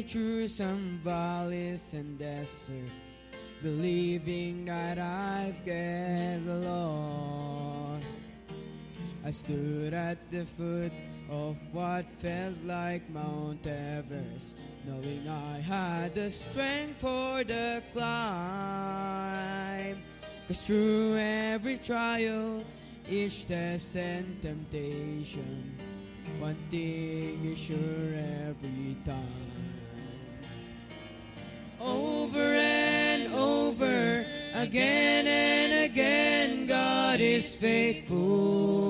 through some valleys and desert, believing that I'd get lost. I stood at the foot of what felt like Mount Everest, knowing I had the strength for the climb. 'Cause through every trial, each test and temptation, one thing is sure every time. Over and over, again and again, God is faithful.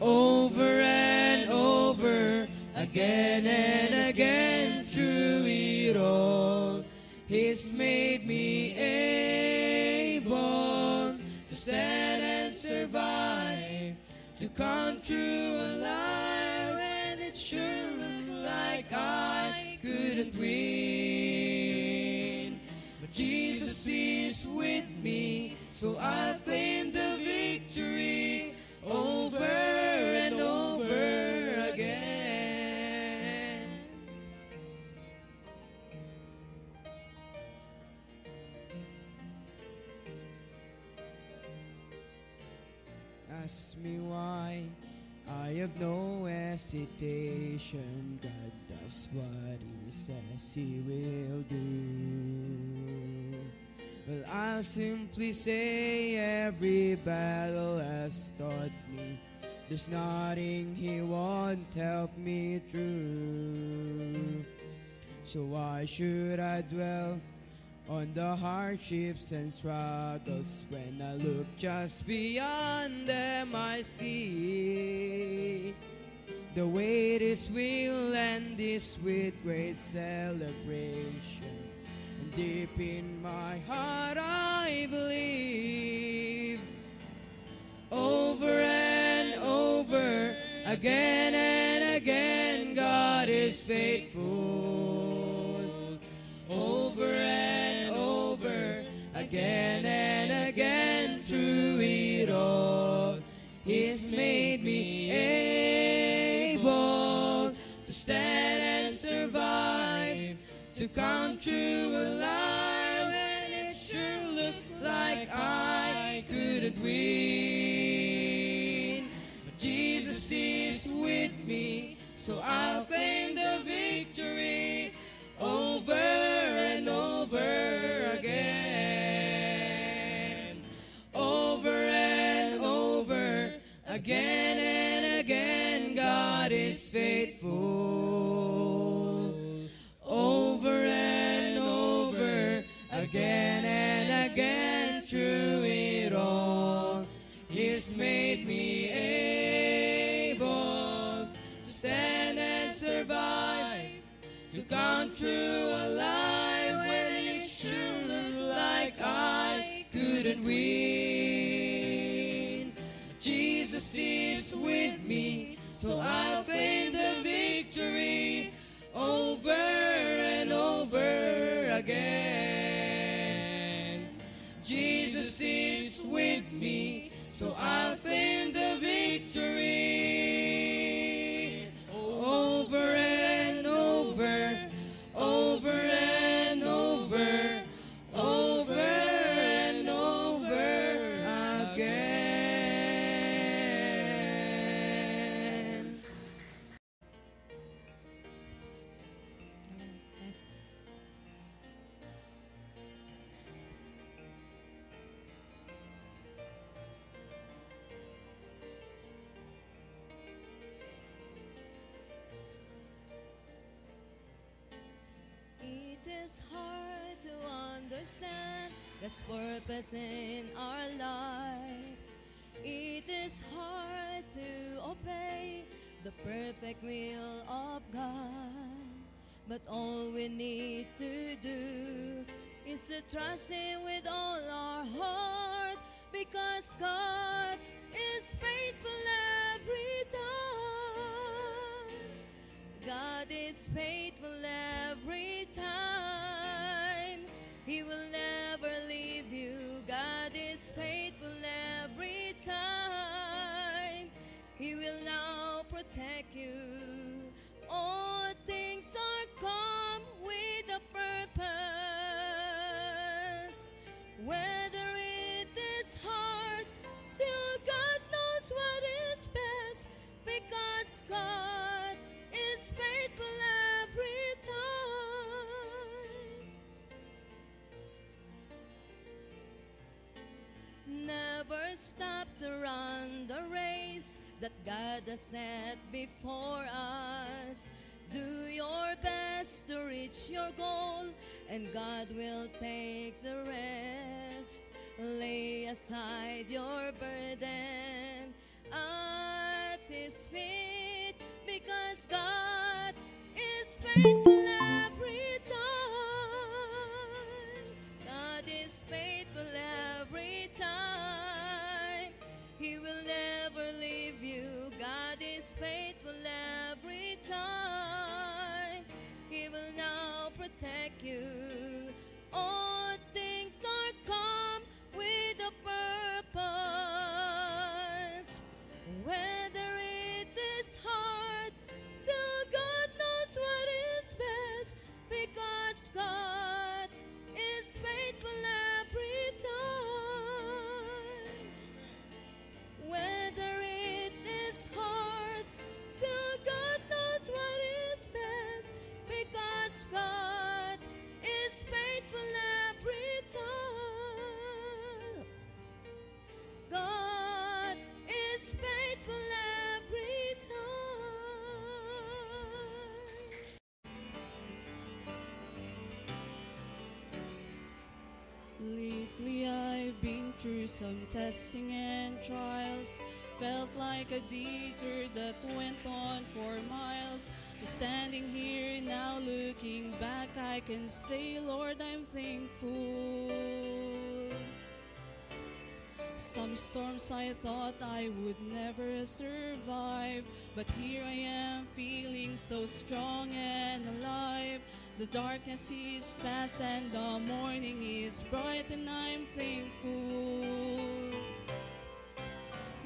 Over and over, again and again, through it all, He's made me able to stand and survive, to come through alive, and it sure looked like I couldn't win. But Jesus is with me, so I'll claim the victory over and over again. Ask me why, I have no hesitation. God does what He says He will do. Well, I'll simply say every battle has taught me there's nothing He won't help me through. So why should I dwell on the hardships and struggles when I look just beyond them? I see the weight is will end this with great celebration. And deep in my heart I believe, over and over, again and again, God is faithful. Over and over, again and again, through it all, He's made me able to stand and survive, to come through alive, and it sure looked like I couldn't win. But Jesus is with me, so I'll claim the victory over and over again. Over and over, again and again, God is faithful. Over and over, again and again, through it all, He's made me able to stand and survive, to come through alive, when it sure looked like I couldn't win. Jesus is with me, so I'll claim the victory over and over again. Jesus is with me, so I'll claim the victory over and over, over and over, over and over again. Yes. It is hard to understand God's purpose in our lives. It is hard to obey the perfect will of God. But all we need to do is to trust Him with all our heart, because God is faithful every time. God is faithful every time. He will never leave you. God is faithful every time. He will now protect you. All things are gone. to run the race that God has set before us. Do your best to reach your goal, and God will take the rest. Lay aside your burden at His feet, because God is faithful every time. God is faithful every time. He will never leave you. God is faithful every time. He will now protect you. All things are come with a purpose. Whether it is hard, still God knows what is best, because God is faithful every time. Whether it is hard, still God knows what is best, because God is faithful every time. God is faithful every time. Lately I've been through some testing and trials. Felt like a detour that went on for miles. But standing here now looking back, I can say, Lord, I'm thankful. Some storms I thought I would never survive, but here I am feeling so strong and alive. The darkness is past and the morning is bright, and I'm thankful.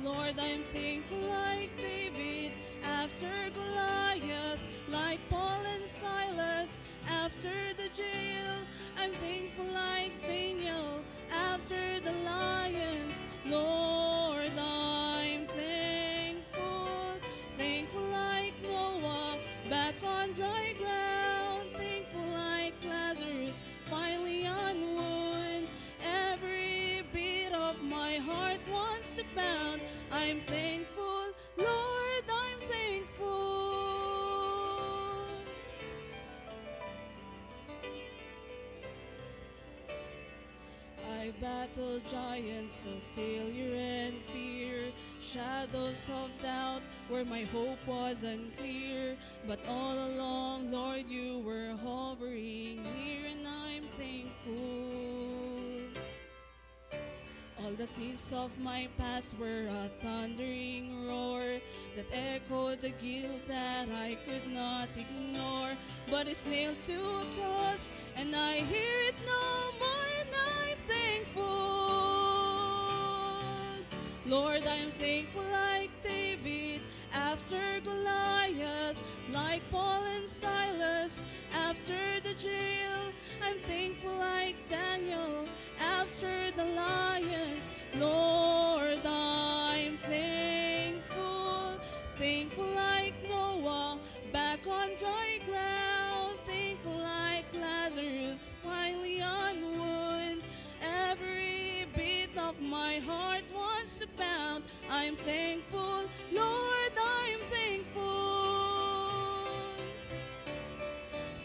Lord, I'm thankful like David after Goliath, like Paul and Silas after the jail. I'm thankful like Daniel after the lions. Lord, I'm thankful. Thankful like Noah back on dry ground. Thankful like Lazarus finally on wood. Every beat of my heart wants to pound. I'm thankful, Lord, I'm thankful. I battled giants of failure and fear, shadows of doubt where my hope was unclear. But all along, Lord, you were hovering near, and I'm thankful. All the seas of my past were a thundering roar that echoed the guilt that I could not ignore. But it's nailed to a cross, and I hear it no more, and I'm thankful. Lord, I'm thankful like David after Goliath, like Paul and Silas after the jail. I'm thankful like Daniel after the lions. Lord, I'm thankful. Thankful like Noah back on dry ground. Thankful like Lazarus finally on wood. Every beat of my heart wants to pound. I'm thankful, Lord, I'm thankful.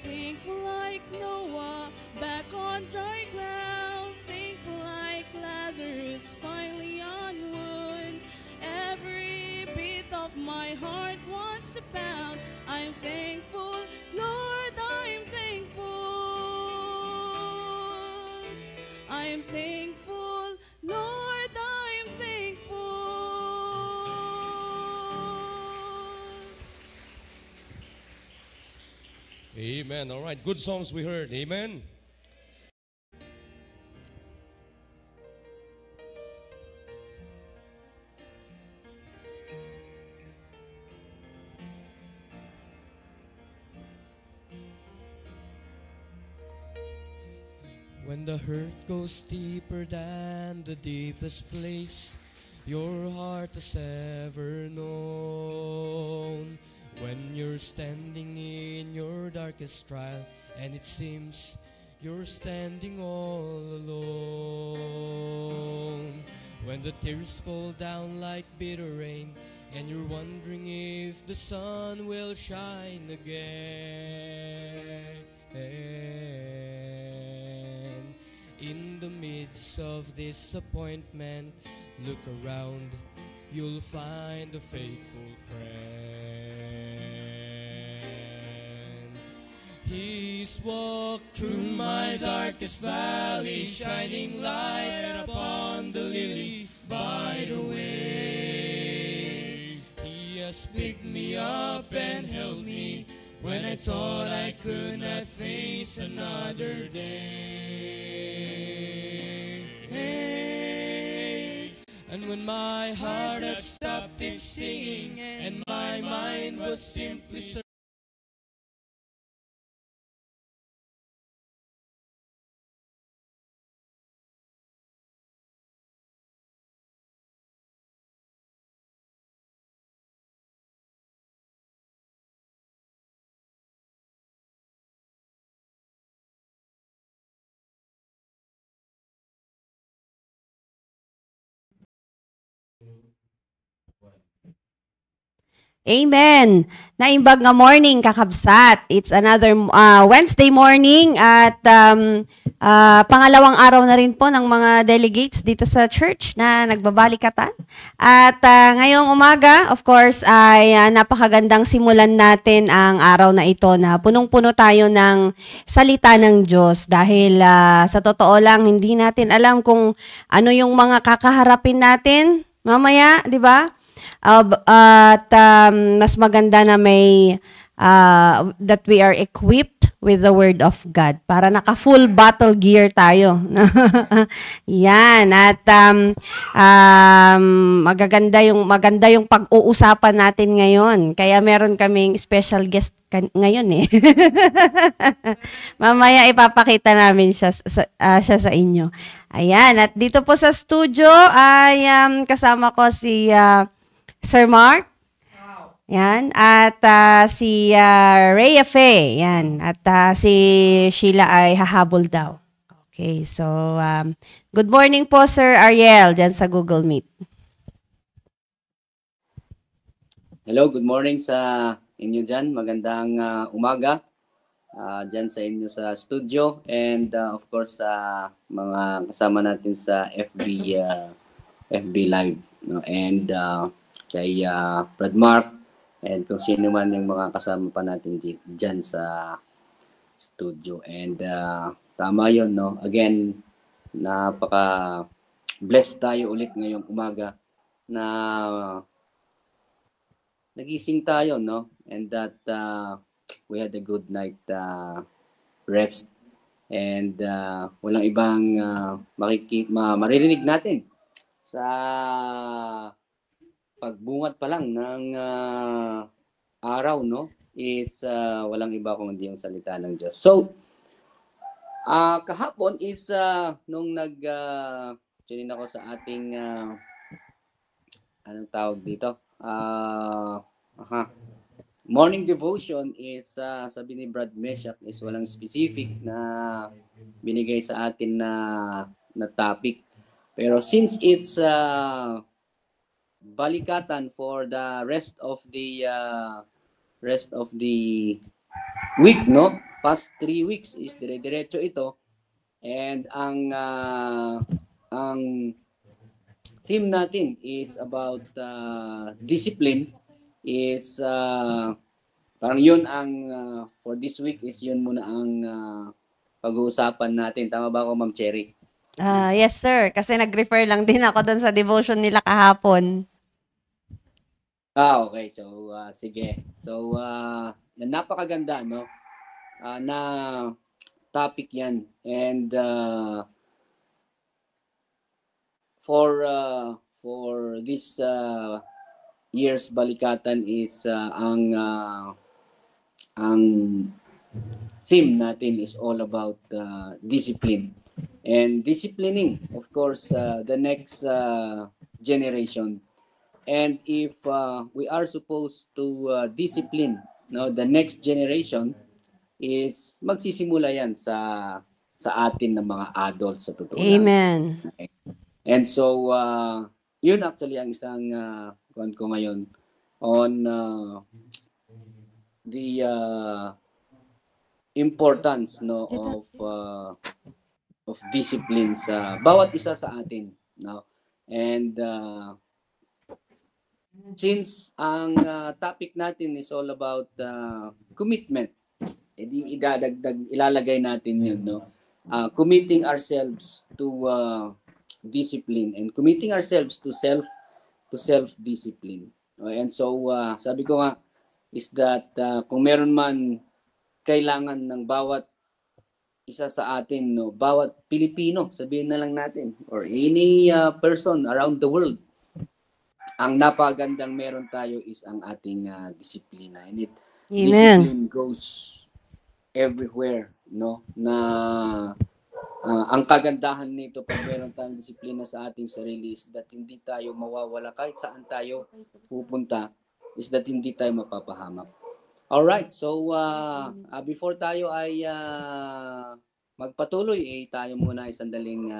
Thankful like Noah back on dry ground. Thankful like Lazarus finally on wood. Every beat of my heart wants to pound. I'm thankful, Lord, I'm thankful. I'm thankful, Lord, I'm thankful. Amen. All right. Good songs we heard. Amen. When the hurt goes deeper than the deepest place your heart has ever known. When you're standing in your darkest trial and it seems you're standing all alone. When the tears fall down like bitter rain, and you're wondering if the sun will shine again. In the midst of disappointment, look around, you'll find a faithful friend. He's walked through my darkest valley, shining light upon the lily by the way. He has picked me up and held me when I thought I could not face another day. And when my heart had stopped its singing and my mind was simply Amen. Naimbag nga morning, kakabsat. It's another Wednesday morning at pangalawang araw na rin po ng mga delegates dito sa church na nagbabalikatan. At ngayong umaga, of course, ay napakagandang simulan natin ang araw na ito na punong-puno tayo ng salita ng Diyos dahil sa totoo lang, hindi natin alam kung ano yung mga kakaharapin natin mamaya, di ba? At mas maganda na may that we are equipped with the Word of God para naka-full battle gear tayo. Yan. At maganda yung pag-uusapan natin ngayon. Kaya meron kaming special guest ngayon eh. Mamaya ipapakita namin siya sa inyo. Ayan. At dito po sa studio ay kasama ko si Sir Mark. Yan. At si Rhea Faye. Yan. At si Sheila ay hahabol daw. Okay. So, good morning po, Sir Ariel, dyan sa Google Meet. Hello, good morning sa inyo dyan. Magandang umaga dyan sa inyo sa studio. And of course, sa mga kasama natin sa FB Live. No? And kay Brad Mark and kung sino man yung mga kasama pa natin dyan sa studio. And tama yun, no? Again, napaka-blessed tayo ulit ngayong umaga na nagising tayo, no? And that we had a good night rest. And walang ibang maririnig natin sa pagbungat pa lang ng araw, no, is walang iba kung hindi yung salita ng Diyos. So, kahapon is nung tune ako sa ating anong tawag dito? Morning devotion is sabi ni Brad Meshach is walang specific na binigay sa atin na topic. Pero since it's balikatan for the rest of the week, no? Past 3 weeks is dire-diretso ito. And ang theme natin is about discipline. Is parang yun ang for this week is yun muna ang pag-uusapan natin. Tama ba ako, Ma'am Cherry? Yes, sir. Kasi nag-refer lang din ako doon sa devotion nila kahapon. Okay. So, sige. So, napakaganda, no? Na topic yan. And for this year's balikatan is ang theme natin is all about discipline. And disciplining, of course, the next generation. And if we are supposed to discipline, no, the next generation is magsisimula yan sa atin ng mga adults sa totoo lang. Amen. Okay. And so, yun actually ang isang kuwan ko ngayon on the importance no of discipline sa bawat isa sa atin, no. And since ang topic natin is all about commitment, edi ilalagay natin yun, no. Committing ourselves to discipline and committing ourselves to self-discipline. And so sabi ko nga is that kung meron man kailangan ng bawat isa sa atin, no, bawat Pilipino, sabihin na lang natin, or any person around the world, ang napagandang meron tayo is ang ating disiplina. And discipline goes everywhere, no, na ang kagandahan nito pag meron tayong disiplina sa ating sarili is that hindi tayo mawawala kahit saan tayo pupunta, is that hindi tayo mapapahamak. All right, so before tayo ay magpatuloy, tayo muna ay sandaling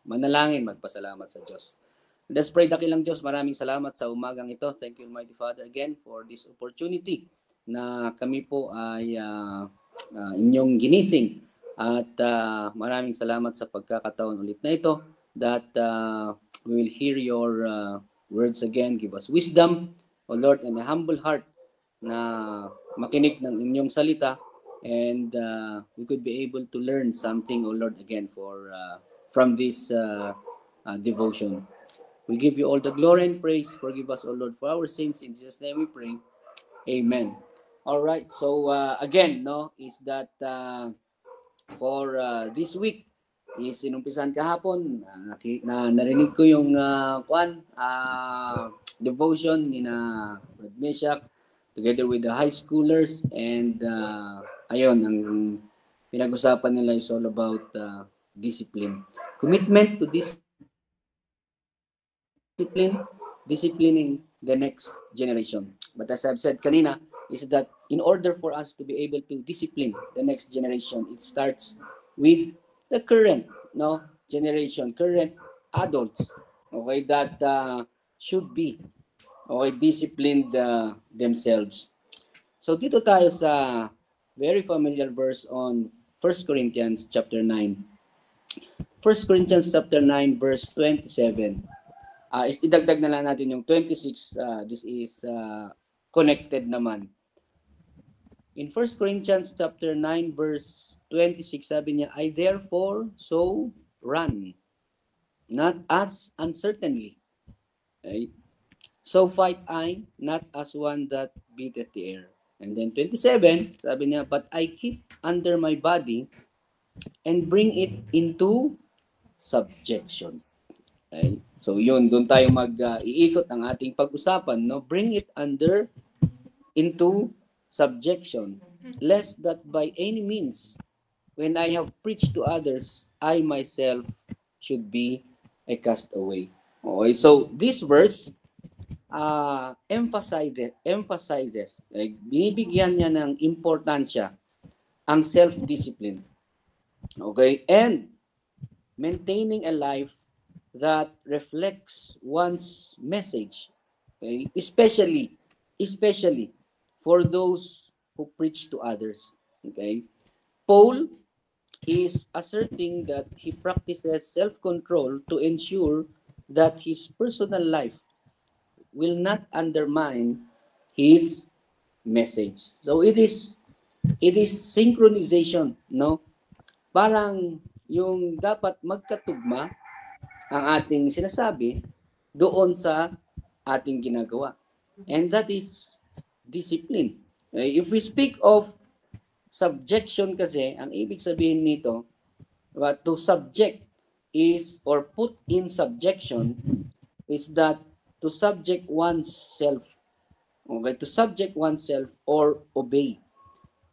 manalangin, magpasalamat sa Diyos. Let's pray. Dakilang Diyos, maraming salamat sa umagang ito. Thank you, Almighty Father, again for this opportunity na kami po ay inyong ginising. At maraming salamat sa pagkakataon ulit na ito that we will hear your words again. Give us wisdom, O Lord, and a humble heart na makinig ng inyong salita, and we could be able to learn something, O Lord, again from this devotion. We give you all the glory and praise. Forgive us, O Lord, for our sins. In Jesus' name we pray. Amen. All right. So again, no, is that for this week is inumpisan kahapon na narinig ko yung devotion ni na Brad Meshach together with the high schoolers, and ayun, ang pinag-usapan nila is all about discipline. Commitment to disciplining the next generation. But as I've said kanina, is that in order for us to be able to discipline the next generation, it starts with the current generation, current adults, okay, that should be disciplined themselves. So dito tayo sa very familiar verse on 1 Corinthians chapter 9. 1 Corinthians chapter 9 verse 27. Idagdag na lang natin yung 26. This is connected naman. In 1 Corinthians chapter 9 verse 26, sabi niya, I therefore so run, not as uncertainly. Okay? So fight I, not as one that beateth the air. And then 27, sabi niya, but I keep under my body and bring it into subjection. Okay? So yun, doon tayo mag-iikot ang ating pag-usapan, no? Bring it into subjection, lest that by any means, when I have preached to others, I myself should be a castaway. Okay, so this verse emphasizes, binibigyan niya ng importansya ang self-discipline. Okay, and maintaining a life that reflects one's message, okay? Especially for those who preach to others. Okay, Paul is asserting that he practices self-control to ensure that his personal life will not undermine his message. So it is synchronization, no? Parang yung dapat magkatugma ang ating sinasabi doon sa ating ginagawa. And that is discipline. If we speak of subjection kasi, ang ibig sabihin nito, to subject is, or put in subjection, is that to subject oneself. Okay, to subject oneself or obey.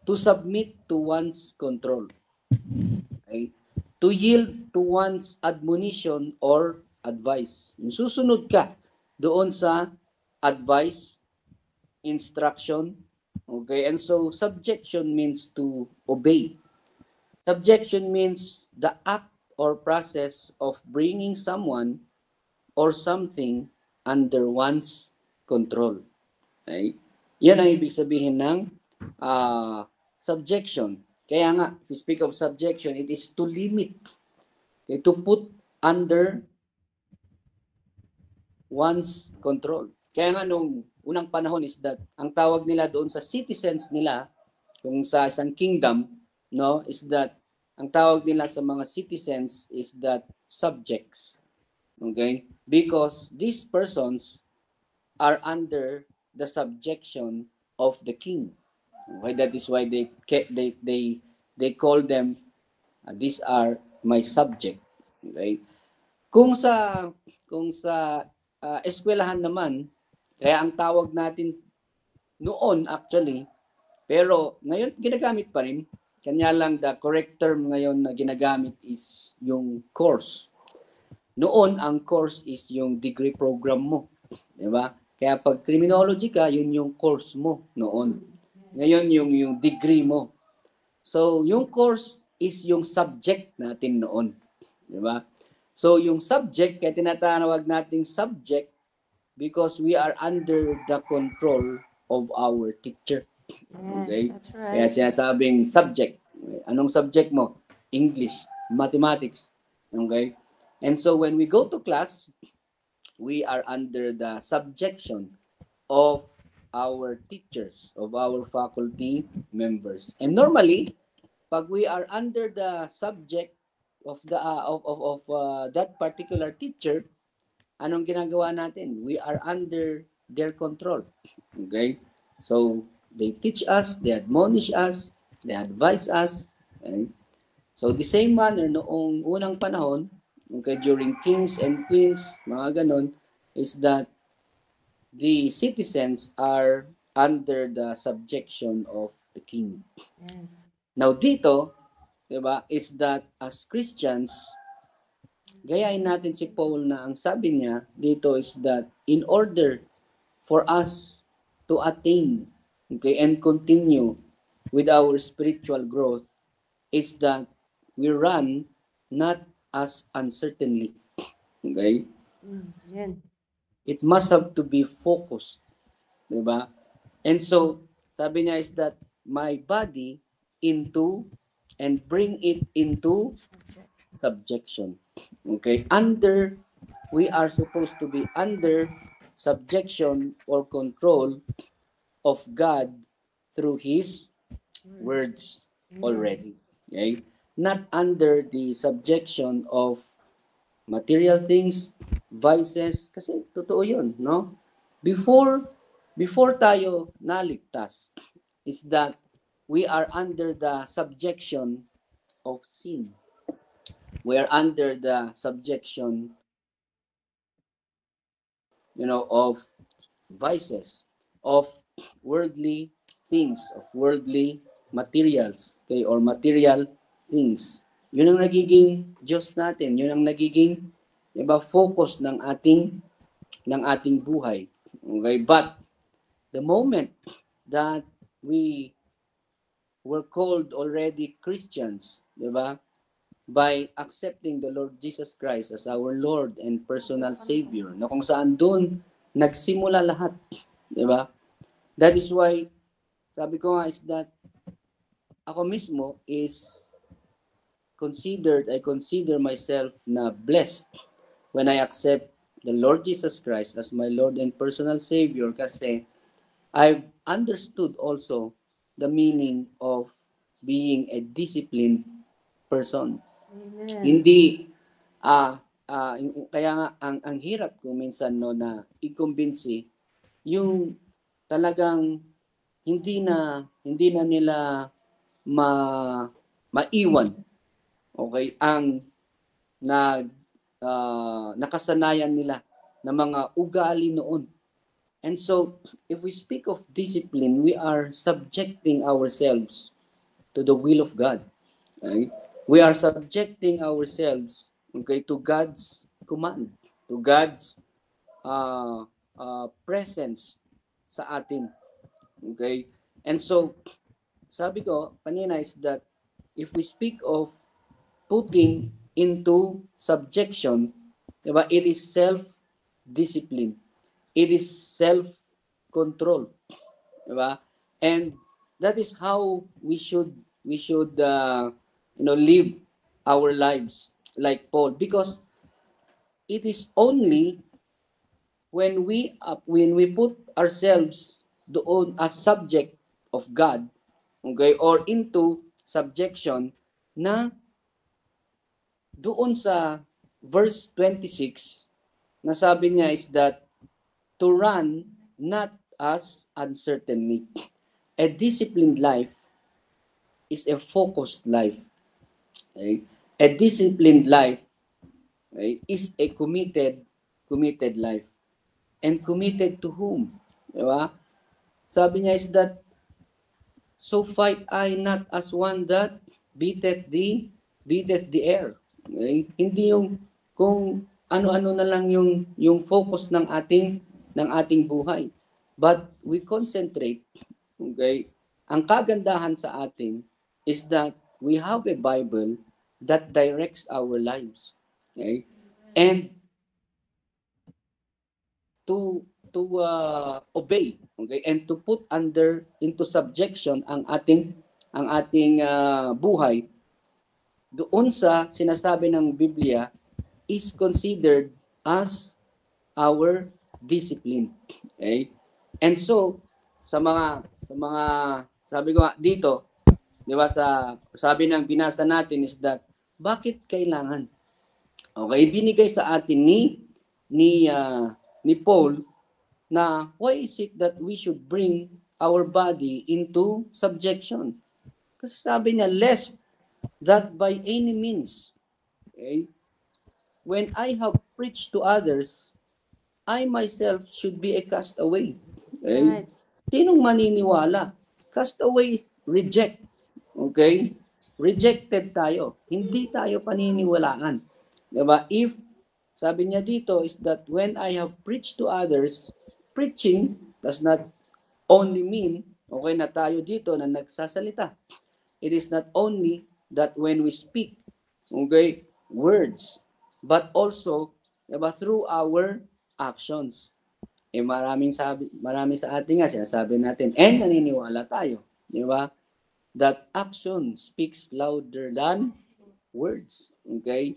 To submit to one's control. Okay? To yield to one's admonition or advice. Susunod ka doon sa advice, instruction. Okay, and so subjection means to obey. Subjection means the act or process of bringing someone or something under one's control. Okay? Yan ang ibig sabihin ng subjection. Kaya nga, if we speak of subjection, it is to limit, okay, to put under one's control. Kaya nga nung unang panahon is that ang tawag nila doon sa citizens nila, kung sa isang kingdom, no, is that ang tawag nila sa mga citizens is that subjects. Okay? Because these persons are under the subjection of the king. Okay? That is why they call them these are my subject. Okay? Kung sa eskwelahan naman, kaya ang tawag natin noon actually, pero ngayon ginagamit pa rin. Kanya lang the correct term ngayon na ginagamit is yung course. Noon, ang course is yung degree program mo. Diba? Kaya pag criminology ka, yun yung course mo noon. Ngayon, yung degree mo. So, yung course is yung subject natin noon. Diba? So, yung subject, kaya tinatawag nating subject because we are under the control of our teacher. Okay? Yes, that's right. Kaya sinasabing subject. Anong subject mo? English, mathematics. Okay? And so when we go to class, we are under the subjection of our teachers, of our faculty members. And normally, pag we are under the subject of the that particular teacher, anong ginagawa natin? We are under their control. Okay? So they teach us, they admonish us, they advise us. Okay? So the same manner noong unang panahon, okay, during kings and queens, mga ganon, is that the citizens are under the subjection of the king. Yes. Now dito, diba, is that as Christians, gayahin natin si Paul na ang sabi niya dito is that in order for us to attain, okay, and continue with our spiritual growth is that we run not as uncertainly. Okay? Yan. It must have to be focused. Diba? And so, sabi niya is that my body into and bring it into subjection. Okay? We are supposed to be under subjection or control of God through His words already. Okay? Not under the subjection of material things, vices, kasi totoo yun, no? Before tayo naligtas, is that we are under the subjection of sin. We are under the subjection, of vices, of worldly things, of worldly materials, okay, or material things. Yun ang nagiging Diyos natin, yun ang nagiging, focus ng ating buhay. Okay, but the moment that we were called already Christians, by accepting the Lord Jesus Christ as our Lord and personal Savior, na kung saan doon nagsimula lahat, That is why, sabi ko nga is that ako mismo is I consider myself na blessed when I accept the Lord Jesus Christ as my Lord and personal Savior kasi I've understood also the meaning of being a disciplined person. Amen. Hindi, kaya nga ang hirap ko minsan na i-convince yung talagang hindi na nila maiwan, okay, ang nakasanayan nila na mga ugali noon. And so, if we speak of discipline, we are subjecting ourselves to the will of God. Okay? We are subjecting ourselves, okay, to God's command, to God's presence sa atin. Okay? And so, sabi ko kanina is that if we speak of putting into subjection, it is discipline. It is self-control. Diba? And that is how we should live our lives like Paul, because it is only when we put ourselves doon as subject of God, okay, or into subjection, na doon sa verse 26 na sabi niya is that to run not as uncertainly. A disciplined life is a focused life. Okay? A disciplined life, okay, is a committed life. And committed to whom? Diba? Sabi niya is that, so fight I not as one that beateth the air. Okay? Hindi yung kung ano-ano na lang yung focus ng ating buhay. But we concentrate, okay? Ang kagandahan sa atin is that we have a Bible that directs our lives. Okay? And to obey, okay, and to put into subjection ang ating buhay doon sa sinasabi ng Biblia is considered as our discipline. Okay? And so sa mga sabi ko dito, 'di ba, sabi ng binasa natin is that bakit kailangan? Okay, binigay sa atin ni Paul na why is it that we should bring our body into subjection? Kasi sabi niya, lest that by any means, okay, when I have preached to others, I myself should be a castaway. Okay? Right. Sinong maniniwala? Castaway is reject. Okay? Rejected tayo. Hindi tayo paniniwalaan. Diba? If, sabi niya dito is that when I have preached to others, preaching does not only mean, okay, na tayo dito na nagsasalita. It is not only that when we speak, okay, words, but also, diba, through our actions. Marami sa atin nga sinasabi natin, and naniniwala tayo, diba, that action speaks louder than words. Okay?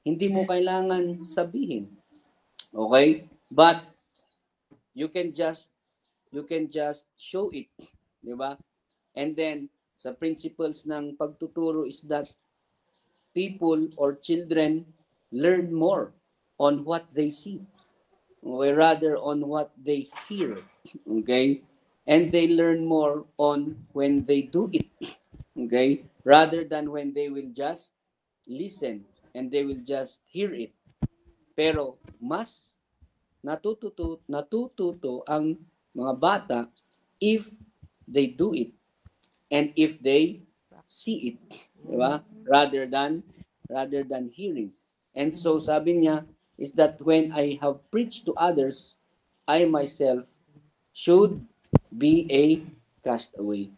Hindi mo kailangan sabihin. Okay? But you can just show it, 'di ba? And then sa principles ng pagtuturo is that people or children learn more on what they see, or rather on what they hear. Okay? And they learn more on when they do it. Okay? Rather than when they will just listen and they will just hear it. Pero mas natututo ang mga bata if they do it and if they see it, diba? Rather than hearing. And so sabi niya is that when I have preached to others, I myself should be a castaway.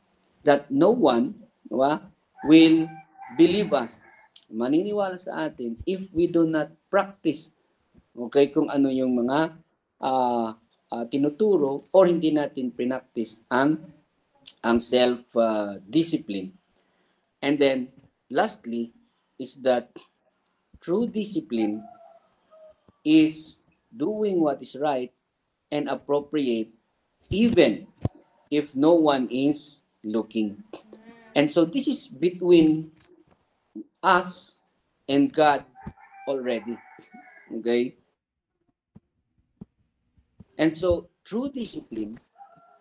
That no one, diba, will believe us, maniniwala sa atin if we do not practice, okay, kung ano yung mga tinuturo or hindi natin pinaktis ang self-discipline. And then, lastly, is that true discipline is doing what is right and appropriate even if no one is looking. And so this is between us and God already. Okay? And so true discipline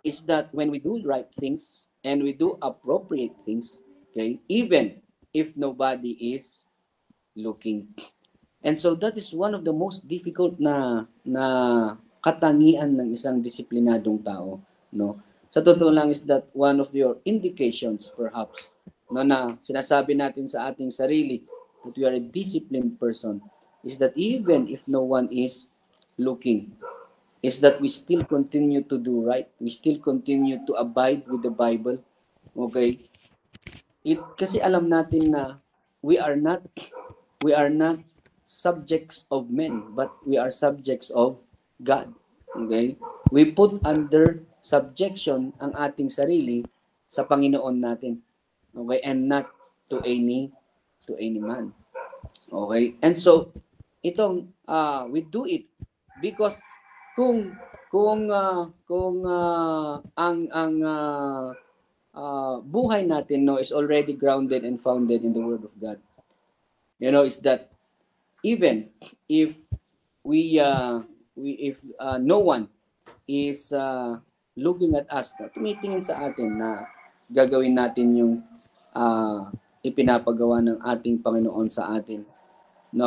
is that when we do right things and we do appropriate things, okay, even if nobody is looking. And so that is one of the most difficult na katangian ng isang disiplinadong tao, no? Sa totoo lang is that one of your indications perhaps, no, na sinasabi natin sa ating sarili that we are a disciplined person is that even if no one is looking, is that we still continue to do right. We still continue to abide with the Bible. Okay? Kasi alam natin na we are not subjects of men, but we are subjects of God. Okay? We put under subjection ang ating sarili sa Panginoon natin. Okay? And not to any man. Okay? And so itong we do it because kung ang buhay natin is already grounded and founded in the Word of God. Is that even if if no one is looking at us, tumitingin sa atin na gagawin natin yung ipinapagawa ng ating Panginoon sa atin.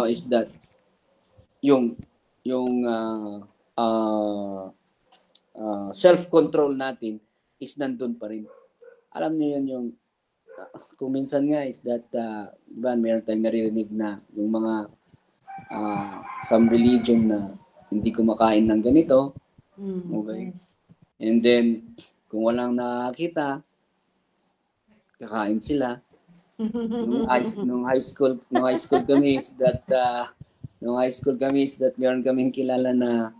Is that yung self-control natin is nandun pa rin. Alam niyo yan yung kung minsan nga is that diba, meron tayong naririnig na yung mga some religion na hindi kumakain ng ganito. Okay? Yes. And then kung walang nakakita, kakain sila. Nung high school kami is that meron kaming kilala na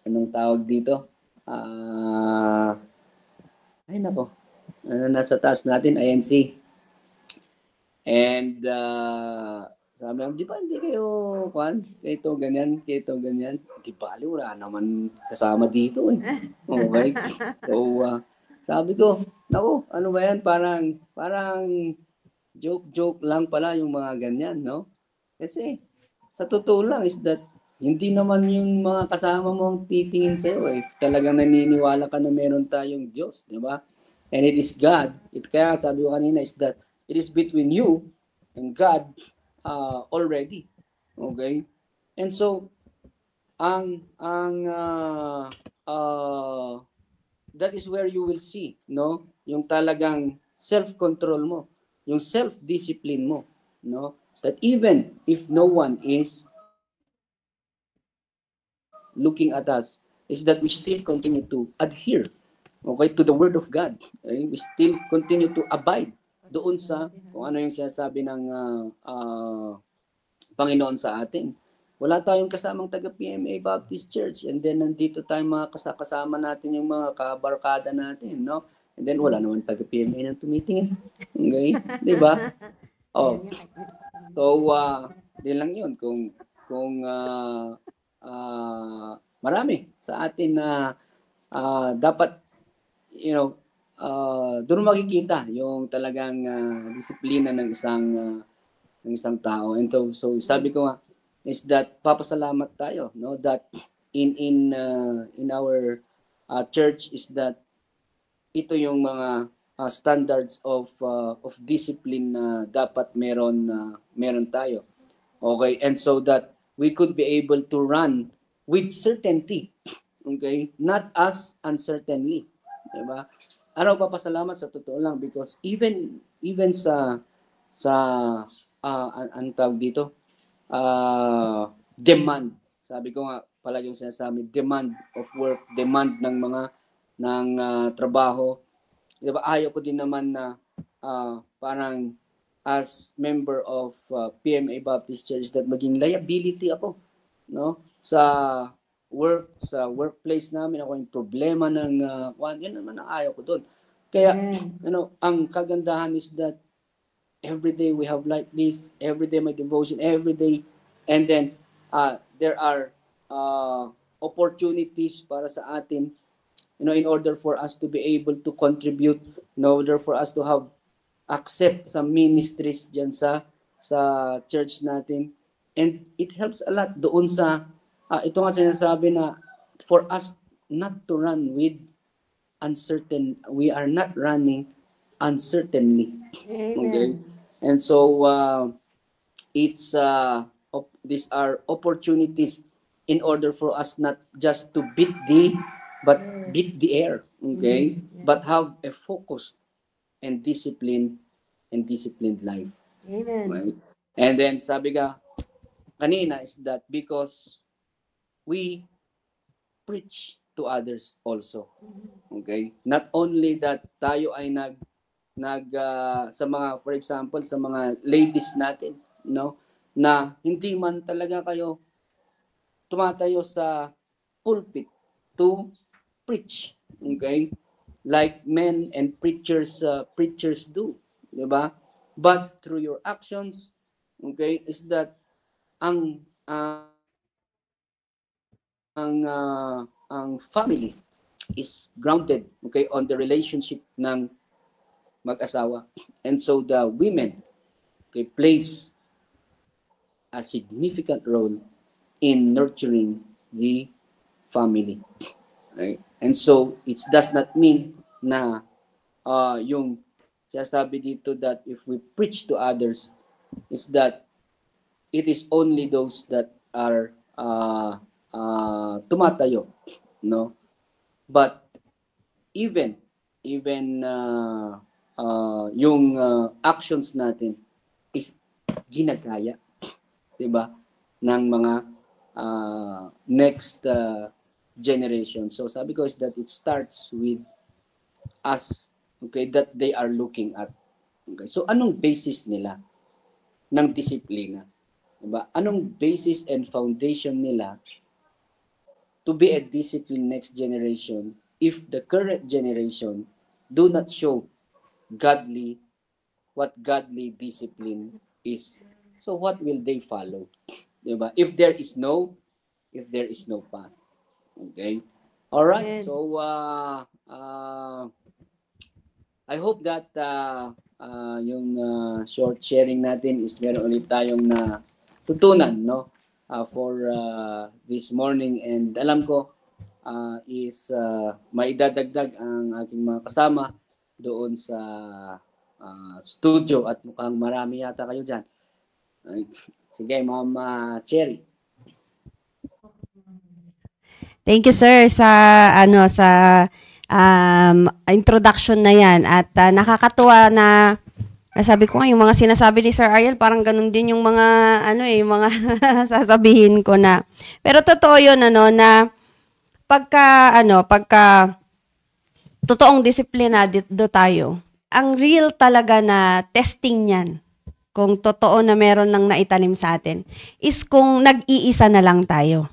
anong tawag dito? Ay nako. Nasa taas natin, INC. And sabi namin, di ba hindi kayo kayo ganyan. Di ba, wala naman kasama dito eh. Okay? So, sabi ko, nako, ano ba yan? Parang joke lang pala yung mga ganyan, no? Kasi, sa totoo lang is that hindi naman yung mga kasama mo ang titingin sa'yo if talagang naniniwala ka na meron tayong Diyos, di ba? And it is God. Kaya sabi ko kanina is that it is between you and God already. Okay? And so, that is where you will see, no? Yung talagang self-control mo, yung self-discipline mo, no? That even if no one is looking at us, is that we still continue to adhere, okay, to the Word of God. Okay? We still continue to abide doon sa kung ano yung sinasabi ng Panginoon sa atin. Wala tayong kasamang taga-PMA Baptist Church, and then nandito tayong mga kasama natin yung mga kabarkada natin, no? And then wala naman taga-PMA nang tumitingin. Okay? Di ba? Oh. So, di lang yun. Kung marami sa atin na dapat, doon makikita yung talagang disiplina ng isang tao. And so sabi ko nga, is that papasalamat tayo, no, that in our church is that ito yung mga standards of discipline na dapat meron tayo. Okay? And so that we could be able to run with certainty. Okay? Not as uncertainly. Diba? Ano, papasalamat sa totoo lang because even sa ang tawag dito, demand. Sabi ko nga, palagi yung sinasabi, demand of work, demand ng trabaho. Diba? Ayaw ko din naman na parang as member of PMA Baptist Church that maging liability ako, no? Sa workplace namin, ako yung problema ng yan naman ang ayaw ko doon. Kaya, ang kagandahan is that every day we have like this, every day my devotion, every day, and then there are opportunities para sa atin, in order for us to be able to contribute, in order for us to have accept some ministries dyan sa church natin. And it helps a lot doon sa ito nga sinasabi na for us not to run with uncertain, we are not running uncertainly. Okay? And so it's these are opportunities in order for us not just to beat the air, okay? But have a focused and disciplined life. Amen. Right? And then sabi ka kanina is that because we preach to others also. Okay? Not only that tayo ay sa mga, for example, sa mga ladies natin, no, na hindi man talaga kayo tumatayo sa pulpit to preach. Okay? Like men and preachers do, 'di ba? But through your actions, okay, is that ang family is grounded, okay, on the relationship ng mag-asawa. And so the women, okay, plays a significant role in nurturing the family. Okay? And so it does not mean na yung sasabi dito that if we preach to others is that it is only those that are tumatayo, no? But even yung actions natin is ginagaya, 'di ba, ng mga next generation. So sabi ko is that it starts with us, okay, that they are looking at. Okay. So anong basis nila ng disiplina? Diba? Anong basis and foundation nila to be a disciplined next generation if the current generation do not show what godly discipline is? So what will they follow? Diba? If there is no path. Okay? All right. So I hope that yung short sharing natin is meron ulit tayong tutunan, no? For this morning, and alam ko is maidadagdag ang ating mga kasama doon sa studio at mukhang marami yata kayo dyan. Sige, Ma'am Cherry. Thank you, sir, sa introduction na yan. At nakakatuwa na sabi ko nga, yung mga sinasabi ni Sir Ariel, parang ganun din yung mga, yung mga sasabihin ko na. Pero totoo yun, na pagka totoong disiplinado tayo, ang real talaga na testing niyan, kung totoo na meron nang naitanim sa atin, is kung nag-iisa na lang tayo.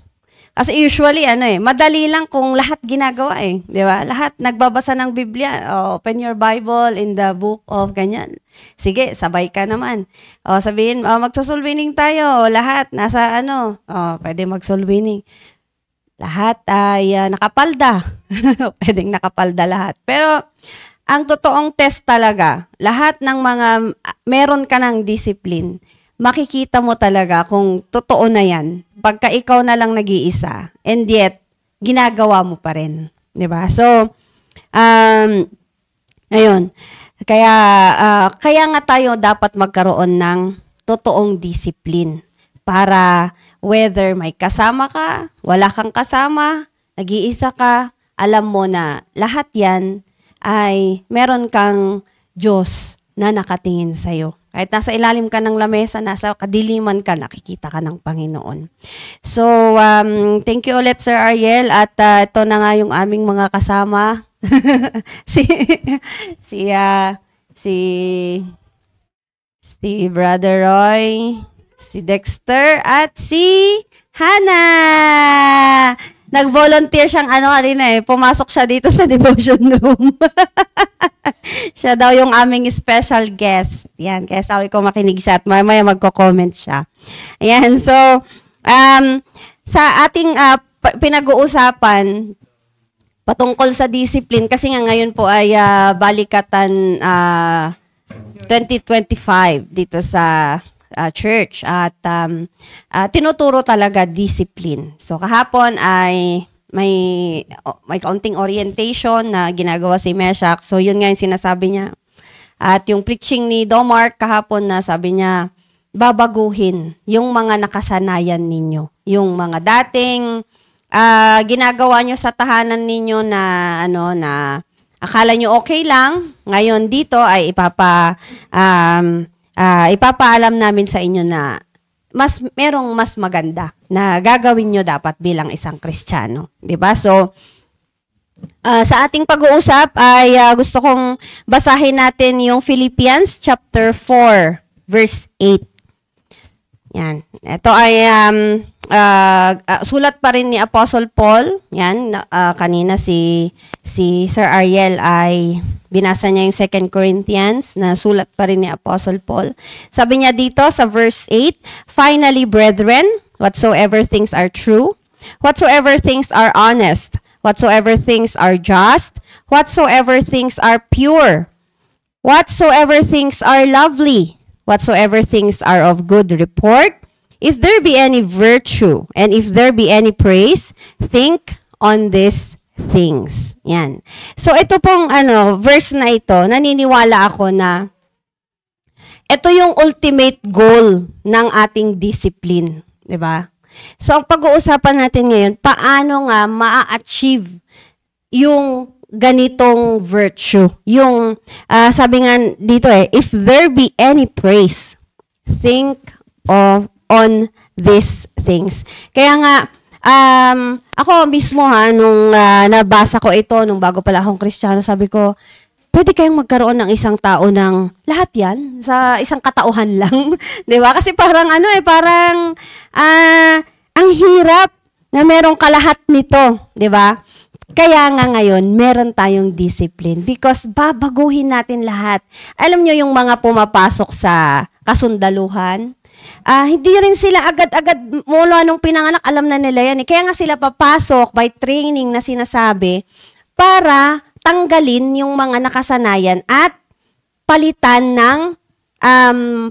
Kasi usually, madali lang kung lahat ginagawa di ba? Lahat nagbabasa ng Biblia. Open your Bible in the book of ganyan. Sige, sabay ka naman. Sabihin, magsoul winning tayo. Lahat, nasa pwede magsoul winning. Lahat ay nakapalda. Pwedeng nakapalda lahat. Pero, ang totoong test talaga, lahat ng mga, meron ka ng discipline, makikita mo talaga kung totoo na yan pagka ikaw na lang nag-iisa and yet ginagawa mo pa rin, 'di ba? So ayun. Kaya nga tayo dapat magkaroon ng totoong discipline para whether may kasama ka, wala kang kasama, nag-iisa ka, alam mo na lahat 'yan ay meron kang Diyos na nakatingin sa'yo. Kahit nasa ilalim ka ng lamesa, nasa kadiliman ka, nakikita ka ng Panginoon. So, thank you ulit, Sir Ariel. At ito na nga yung aming mga kasama. si Brother Roy, si Dexter, at si Hannah. Nag-volunteer siyang pumasok siya dito sa devotion room. Siya daw yung aming special guest. Yan, kaya sabi ko makinig siya at maya magko-comment siya. Ayan, so, sa ating pinag-uusapan, patungkol sa discipline, kasi nga ngayon po ay balikatan 2025 dito sa church at tinuturo talaga discipline. So kahapon ay may kaunting orientation na ginagawa si Meshach. So yun nga yung sinasabi niya. At yung preaching ni Domark kahapon na sabi niya, babaguhin yung mga nakasanayan ninyo. Yung mga dating ginagawa nyo sa tahanan ninyo na na akala nyo okay lang, ngayon dito ay ipapaalam namin sa inyo na merong mas maganda na gagawin nyo dapat bilang isang Kristiyano. 'Di ba? So, sa ating pag-uusap ay gusto kong basahin natin yung Philippians chapter 4, verse 8. Yan. Ito ay sulat pa rin ni Apostle Paul. Yan, kanina si Sir Ariel ay binasa niya yung 2 Corinthians na sulat pa rin ni Apostle Paul. Sabi niya dito sa verse 8, "Finally, brethren, whatsoever things are true, whatsoever things are honest, whatsoever things are just, whatsoever things are pure, whatsoever things are lovely, whatsoever things are of good report, if there be any virtue, and if there be any praise, think on these things." Yan. So, ito pong verse na ito, naniniwala ako na ito yung ultimate goal ng ating discipline. Diba? So, ang pag-uusapan natin ngayon, paano nga ma-achieve yung ganitong virtue. Yung, sabi nga dito if there be any praise, think on these things. Kaya nga, ako mismo nung nabasa ko ito, nung bago pala akong Kristiyano, sabi ko, pwede kayong magkaroon ng isang tao ng lahat yan, sa isang katauhan lang. Di ba? Kasi parang parang, ang hirap na merong kalahat nito. Di ba? Kaya nga ngayon, meron tayong discipline because babaguhin natin lahat. Alam nyo yung mga pumapasok sa kasundaluhan, hindi rin sila agad-agad mula nung pinanganak, alam na nila yan. Kaya nga sila papasok by training na sinasabi para tanggalin yung mga nakasanayan at palitan ng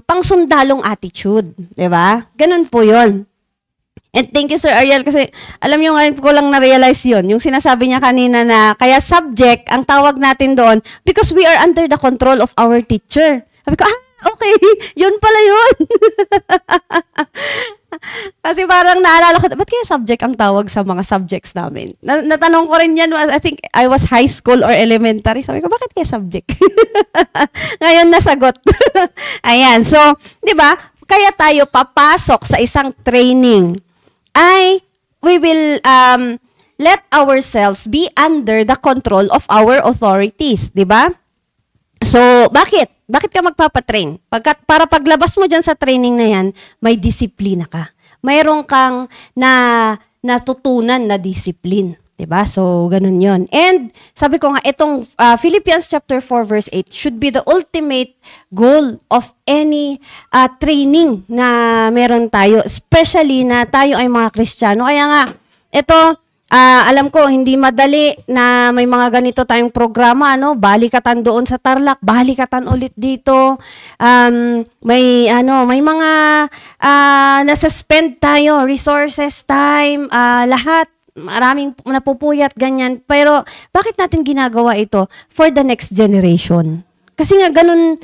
pangsundalong attitude. Diba? Ganun po yun. And thank you, Sir Ariel, kasi alam nyo ngayon ko lang na-realize yun. Yung sinasabi niya kanina na kaya subject ang tawag natin doon because we are under the control of our teacher. Sabi ko, okay, yun pala yun. Kasi parang naalala ko, ba't kaya subject ang tawag sa mga subjects namin? Natanong ko rin yan, I think I was high school or elementary. Sabi ko, bakit kaya subject? Ngayon nasagot. Ayan, so, di ba, kaya tayo papasok sa isang training ay we will let ourselves be under the control of our authorities, di ba? So, bakit? Bakit ka magpapatrain? Para paglabas mo dyan sa training na yan, may disiplina ka. Mayroon kang natutunan na discipline. Diba? So, ganun yon. And, sabi ko nga, itong Philippians chapter 4 verse 8 should be the ultimate goal of any training na meron tayo, especially na tayo ay mga Kristiyano. Kaya nga, ito, alam ko, hindi madali na may mga ganito tayong programa, balikatan doon sa Tarlac, balikatan ulit dito. May mga nasuspend tayo, resources, time, lahat. Maraming napupuyat, ganyan. Pero, bakit natin ginagawa ito? For the next generation. Kasi nga, ganun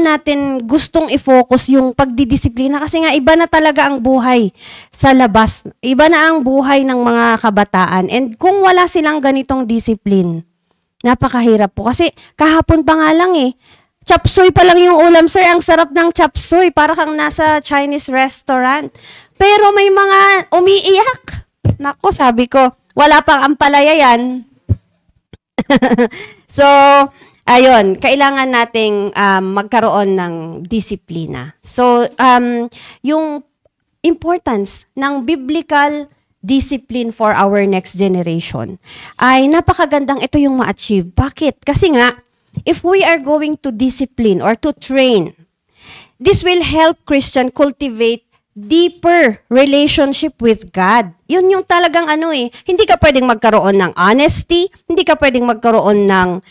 natin gustong i-focus yung pagdidisiplina. Kasi nga, iba na talaga ang buhay sa labas. Iba na ang buhay ng mga kabataan. And kung wala silang ganitong discipline, napakahirap po. Kasi kahapon pa nga lang chop suey pa lang yung ulam, sir. Ang sarap ng chop suey. Para kang nasa Chinese restaurant. Pero may mga umiiyak. Nako, sabi ko, wala pang ampalaya yan. So, ayun, kailangan nating magkaroon ng disiplina. So, yung importance ng biblical discipline for our next generation ay napakagandang ito yung ma-achieve. Bakit? Kasi nga, if we are going to discipline or to train, this will help Christian cultivate deeper relationship with God. Yun yung talagang hindi ka pwedeng magkaroon ng honesty, hindi ka pwedeng magkaroon ng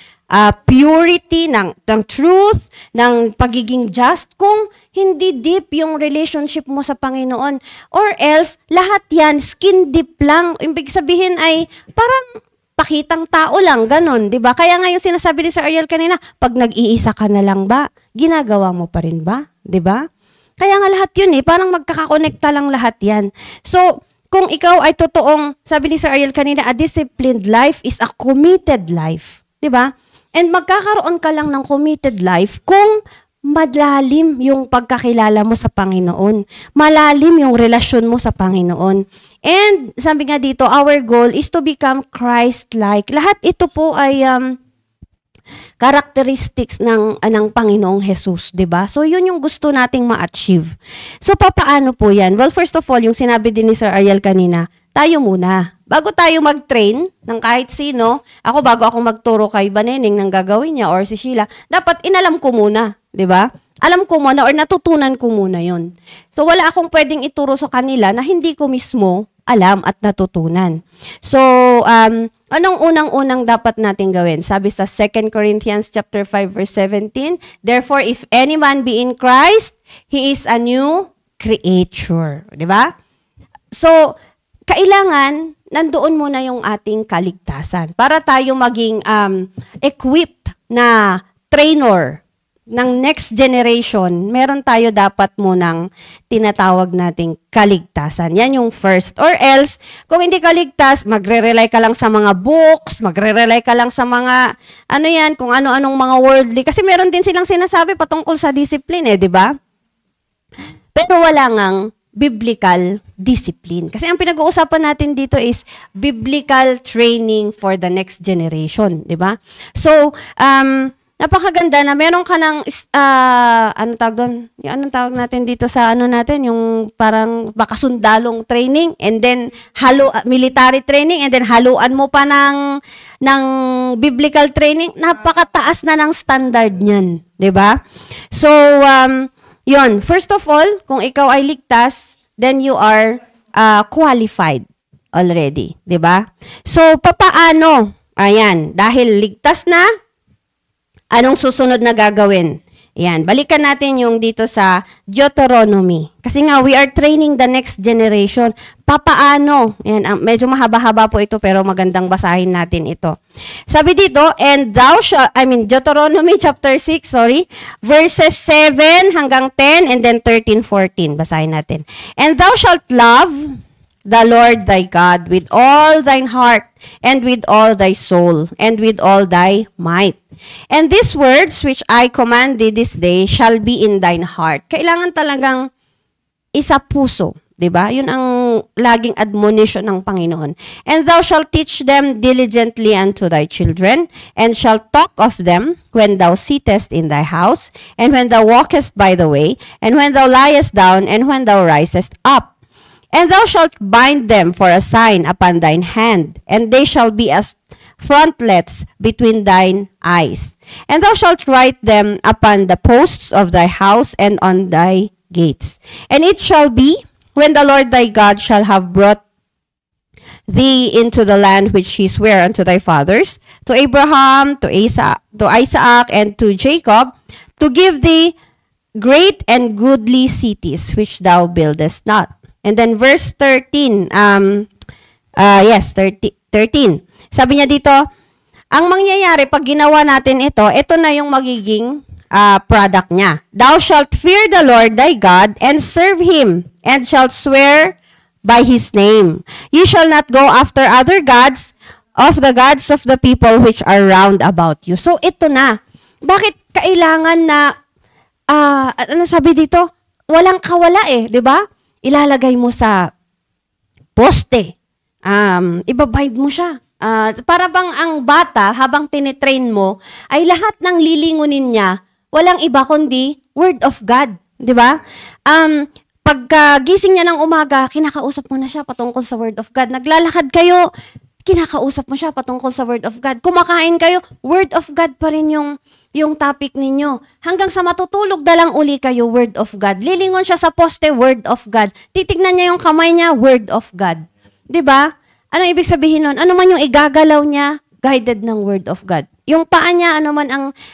purity, ng truth, ng pagiging just kung hindi deep yung relationship mo sa Panginoon. Or else, lahat yan, skin deep lang. Ibig sabihin ay parang pakitang tao lang, ganun, di ba? Kaya nga yung sinasabi ni Sir Ariel kanina, pag nag-iisa ka na lang ba, ginagawa mo pa rin ba? Di ba? Kaya nga lahat yun parang magkakakonekta lang lahat yan. So, kung ikaw ay totoong, sabi ni Sir Ariel kanina, a disciplined life is a committed life. Diba? And magkakaroon ka lang ng committed life kung malalim yung pagkakilala mo sa Panginoon. Malalim yung relasyon mo sa Panginoon. And sabi nga dito, our goal is to become Christ-like. Lahat ito po ay characteristics ng Panginoong Jesus, 'di ba? So yun yung gusto nating ma-achieve. So papaano po 'yan? Well, first of all, yung sinabi din ni Sir Ariel kanina, tayo muna. Bago tayo mag-train ng kahit sino, bago ako magturo kay Baneneng ng gagawin niya or si Sheila, dapat inalam ko muna, 'di ba? Alam ko muna or natutunan ko muna 'yon. So wala akong pwedeng ituro sa kanila na hindi ko mismo alam at natutunan. So, anong unang-unang dapat natin gawin? Sabi sa 2 Corinthians chapter 5 verse 17, "Therefore if any man be in Christ, he is a new creature." 'Di ba? So, kailangan nandoon muna yung ating kaligtasan para tayo maging equipped na trainer ng next generation. Meron tayo dapat munang tinatawag nating kaligtasan. Yan yung first. Or else, kung hindi kaligtas, magre-rely ka lang sa mga books, magre-rely ka lang sa mga, kung ano-anong mga worldly. Kasi meron din silang sinasabi patungkol sa discipline, di ba? Pero wala ngang biblical discipline. Kasi ang pinag-uusapan natin dito is biblical training for the next generation, di ba? So, napakaganda na meron ka ng, anong tawag doon? Yung anong tawag natin dito sa natin? Yung parang bakasundalong training and then military training and then haluan mo pa ng biblical training. Napakataas na ng standard niyan. 'Di ba? So, yun. First of all, kung ikaw ay ligtas, then you are qualified already. 'Di ba? So, papaano? Ayan. Dahil ligtas na, anong susunod na gagawin? Yan, balikan natin yung dito sa Deuteronomy. Kasi nga, we are training the next generation. Papaano? Yan, medyo mahaba-haba po ito, pero magandang basahin natin ito. Sabi dito, Deuteronomy chapter 6, verses 7 hanggang 10, and then 13, 14. Basahin natin. "And thou shalt love the Lord thy God with all thine heart, and with all thy soul, and with all thy might. And these words which I command thee this day shall be in thine heart." Kailangan talagang isa puso, 'di ba? 'Yun ang laging admonition ng Panginoon. "And thou shalt teach them diligently unto thy children, and shalt talk of them when thou sittest in thy house, and when thou walkest by the way, and when thou liest down, and when thou risest up. And thou shalt bind them for a sign upon thine hand, and they shall be as frontlets between thine eyes. And thou shalt write them upon the posts of thy house and on thy gates. And it shall be, when the Lord thy God shall have brought thee into the land which he sware unto thy fathers, to Abraham, to Isaac, and to Jacob, to give thee great and goodly cities which thou buildest not." And then verse 13, 13. Sabi niya dito, ang mangyayari pag ginawa natin ito na yung magiging product niya. "Thou shalt fear the Lord thy God and serve him, and shalt swear by his name. You shall not go after other gods of the people which are round about you." So ito na. Bakit kailangan na sabi dito? Walang kawala 'di ba? Ilalagay mo sa poste. Ibabind mo siya. Para bang ang bata, habang tinitrain mo, ay lahat ng lilingunin niya, walang iba kundi Word of God. Di ba? Pagkagising niya ng umaga, kinakausap mo na siya patungkol sa Word of God. Naglalakad kayo, kinakausap mo siya patungkol sa Word of God. Kumakain kayo, Word of God pa rin yung topic ninyo. Hanggang sa matutulog na lang uli kayo, Word of God. Lilingon siya sa poste, Word of God. Titignan niya yung kamay niya, Word of God. 'Di ba? Ano ibig sabihin nun? Ano man yung igagalaw niya, guided ng Word of God. Yung paa niya, ano man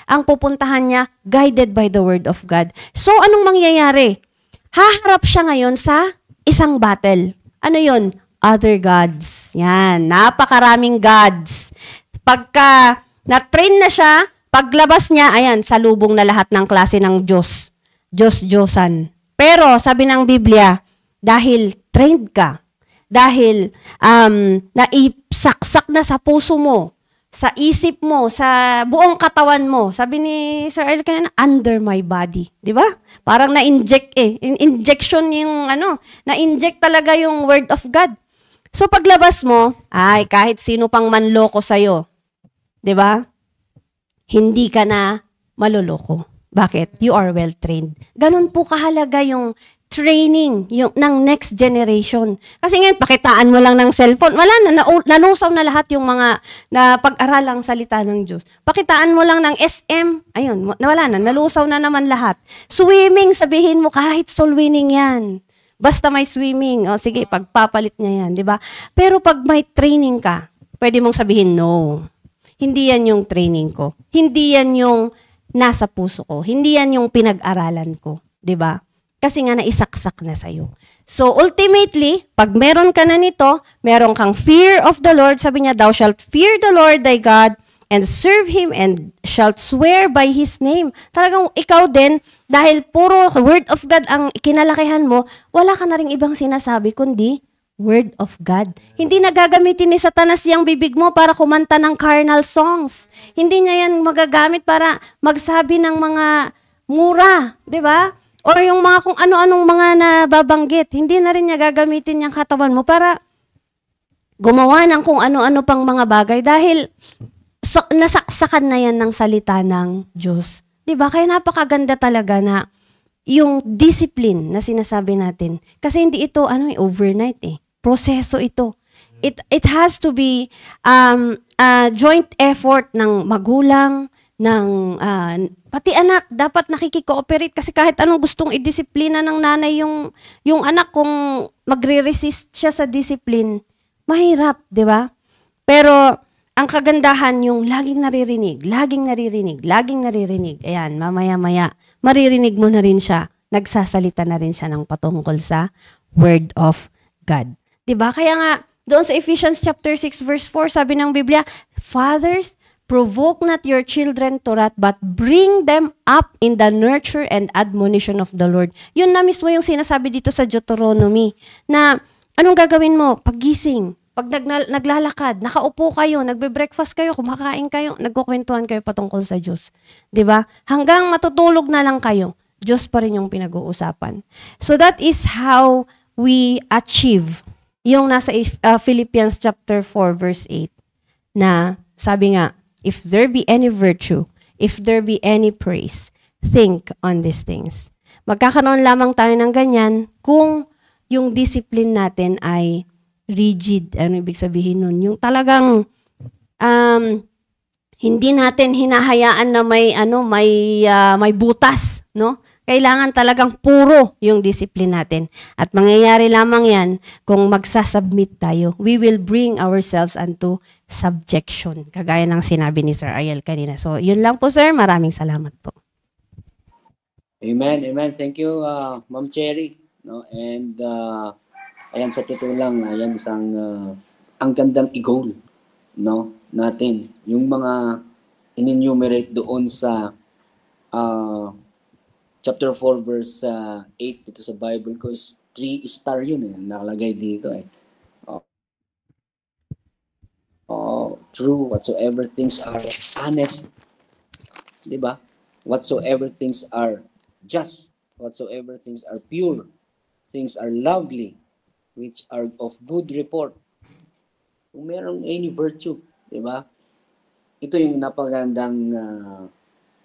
ang pupuntahan niya, guided by the Word of God. So, anong mangyayari? Haharap siya ngayon sa isang battle. Ano yun? Other gods. Yan. Napakaraming gods. Pagka na-train na siya, paglabas niya, ayan, salubong na lahat ng klase ng Diyos. Diyos-Diyosan. Pero, sabi ng Biblia, dahil trained ka, dahil naisaksak na sa puso mo, sa isip mo, sa buong katawan mo. Sabi ni Sir Earl kanina, under my body. Di ba? Parang na-inject injection yung na-inject talaga yung Word of God. So, paglabas mo, ay, kahit sino pang manloko sa'yo. Di ba? hindi ka na maluloko. Bakit? You are well trained. Ganun po kahalaga yung training yung ng next generation. Kasi ngayon, pakitaan mo lang ng cellphone. Wala na, nalusaw na lahat yung mga na pag-aralang salita ng Diyos. Pakitaan mo lang ng SM, ayun, wala na, nalusaw na naman lahat. Swimming, sabihin mo, kahit soul winning yan. Basta may swimming, o sige, pagpapalit niya yan, di ba? Pero pag may training ka, pwede mong sabihin, no. Hindi yan yung training ko. Hindi yan yung nasa puso ko. Hindi yan yung pinag-aralan ko, di ba? Kasi nga naisaksak na sa'yo. So ultimately, pag meron ka na nito, meron kang fear of the Lord, sabi niya, thou shalt fear the Lord thy God, and serve Him, and shalt swear by His name. Talagang ikaw din, dahil puro word of God ang kinalakihan mo, wala ka na rin ibang sinasabi, kundi word of God. Hindi na gagamitin ni Satanas yung bibig mo para kumanta ng carnal songs. Hindi niya yan magagamit para magsabi ng mga mura, di ba? Or yung mga kung ano-anong mga nababanggit. Hindi na rin niya gagamitin yung katawan mo para gumawa ng kung ano-ano pang mga bagay dahil nasaksakan na yan ng salita ng Diyos. Diba? Kaya napakaganda talaga na yung discipline na sinasabi natin. Kasi hindi ito overnight eh. Proseso ito. It has to be joint effort ng magulang, ng pati anak, dapat nakikikooperate kasi kahit anong gustong idisiplina ng nanay yung anak, kung magre-resist siya sa discipline, mahirap, di ba? Pero ang kagandahan yung laging naririnig, ayan, mamaya-maya, maririnig mo na rin siya, nagsasalita na rin siya ng patungkol sa Word of God. Di ba? Kaya nga, doon sa Ephesians chapter 6 verse 4, sabi ng Biblia, Fathers, provoke not your children to wrath, but bring them up in the nurture and admonition of the Lord. Yun na mismo yung sinasabi dito sa Deuteronomy, na anong gagawin mo? Paggising, pag naglalakad, nakaupo kayo, nagbe-breakfast kayo, kumakain kayo, nagkukwentuhan kayo patungkol sa Diyos. 'Di ba? Hanggang matutulog na lang kayo, Diyos pa rin yung pinag-uusapan. So that is how we achieve yung nasa Philippians chapter 4 verse 8 na sabi nga, if there be any virtue, if there be any praise, think on these things. Magkakaroon lamang tayo ng ganyan kung yung discipline natin ay rigid. Ano ibig sabihin nun? Yung talagang hindi natin hinahayaan na may butas, no? Kailangan talagang puro yung discipline natin. At mangyayari lamang yan kung magsasubmit tayo. We will bring ourselves unto subjection. Kagaya ng sinabi ni Sir Ariel kanina. So, yun lang po, sir. Maraming salamat po. Amen, amen. Thank you, Ma'am Cherry. No? And, ayan, sa tito lang, ayan, isang, ang gandang i-goal, no, natin. Yung mga in-enumerate doon sa, chapter 4 verse 8 dito sa Bible ko is 3-star yun eh. Nakalagay dito eh. True, whatsoever things are honest. Diba? Whatsoever things are just, whatsoever things are pure, things are lovely, which are of good report. Kung merong any virtue, diba? Ito yung napagandang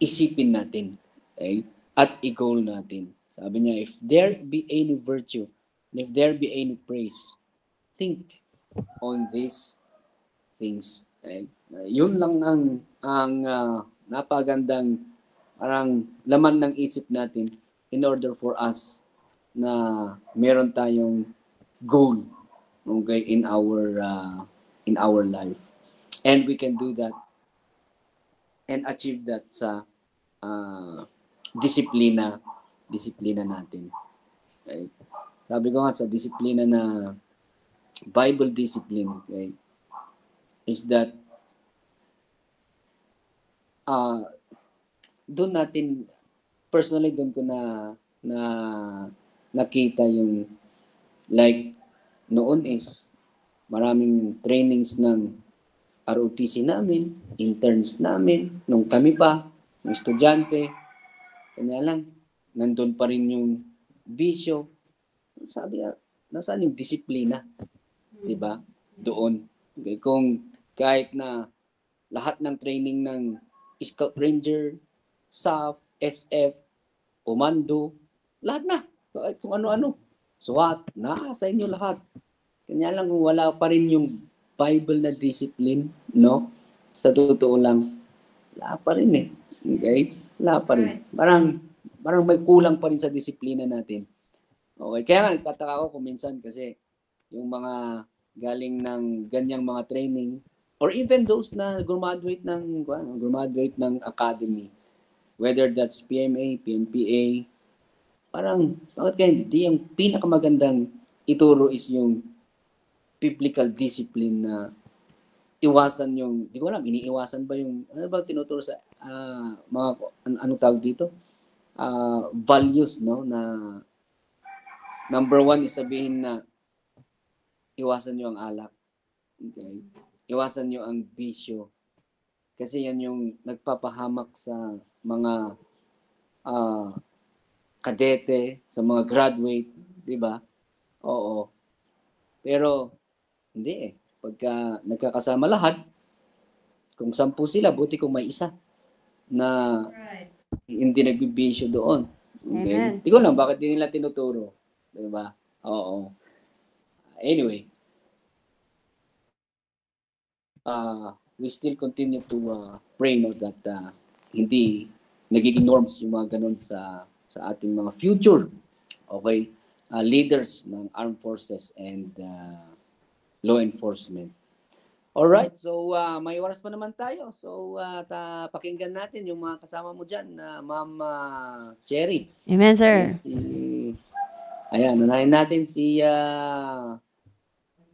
isipin natin. Okay? At i-goal natin. Sabi niya, if there be any virtue, and if there be any praise, think on these things. Okay? Yun lang ang napagandang parang laman ng isip natin in order for us na meron tayong goal, okay, in our life. And we can do that and achieve that sa disiplina natin. Okay? Sabi ko nga sa disiplina na Bible discipline, okay, is that doon natin personally doon ko na nakita yung like noon is maraming trainings ng ROTC namin, interns namin, nung kami pa, ng estudyante. Kanya lang, nandun pa rin yung bisyo. Sabi nga, nasaan yung disiplina? Diba? Doon. Okay, kung kahit na lahat ng training ng Scout Ranger, SAF, SF, Komando, lahat na. Kung ano-ano. SWAT, sa inyo lahat. Kanya lang wala pa rin yung Bible na discipline, no? Sa totoo lang, wala pa rin eh. Okay? Wala pa rin. Parang may kulang pa rin sa disiplina natin. Okay? Kaya nga, nagtataka ako kung minsan kasi yung mga galing ng ganyang mga training or even those na graduate ng academy, whether that's PMA, PNPA, parang, bakit kaya di yung pinakamagandang ituro is yung biblical discipline na iwasan yung, di ko alam, iniiwasan ba yung, ano ba tinuturo sa mga, anong tawag dito? Values, no? Na number 1 is sabihin na iwasan nyo ang alak. Okay? Iwasan nyo ang bisyo. Kasi yan yung nagpapahamak sa mga kadete, sa mga graduate, di ba? Oo. Pero, hindi eh. Pagka nagkakasama lahat, kung 10 sila, buti kung may isa na hindi nagbibisyo doon. Okay? Hindi ko lang bakit di nila tinuturo. Di ba? Oo. Anyway, we still continue to pray no, that hindi nagiging norms yung mga ganun sa ating mga future leaders ng armed forces and law enforcement. Alright, so may oras pa naman tayo. So pakinggan natin yung mga kasama mo dyan, Ma'am Cherry. Amen, sir. Ayan, unahin natin si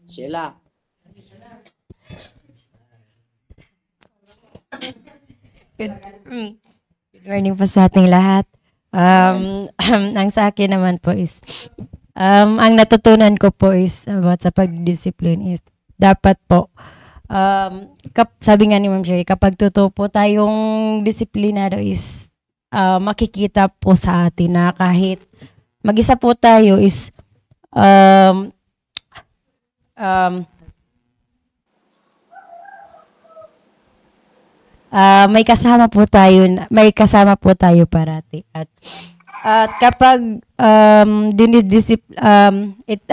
Sheila. Good morning po sa ating lahat. Ang sa akin naman po is, ang natutunan ko po is about sa pagdiscipline is, dapat po, sabi nga ni Ma'am Sherry, kapag totoo po tayong disiplinado is, makikita po sa atin na kahit mag-isa po tayo is, may kasama po tayo parati at kapag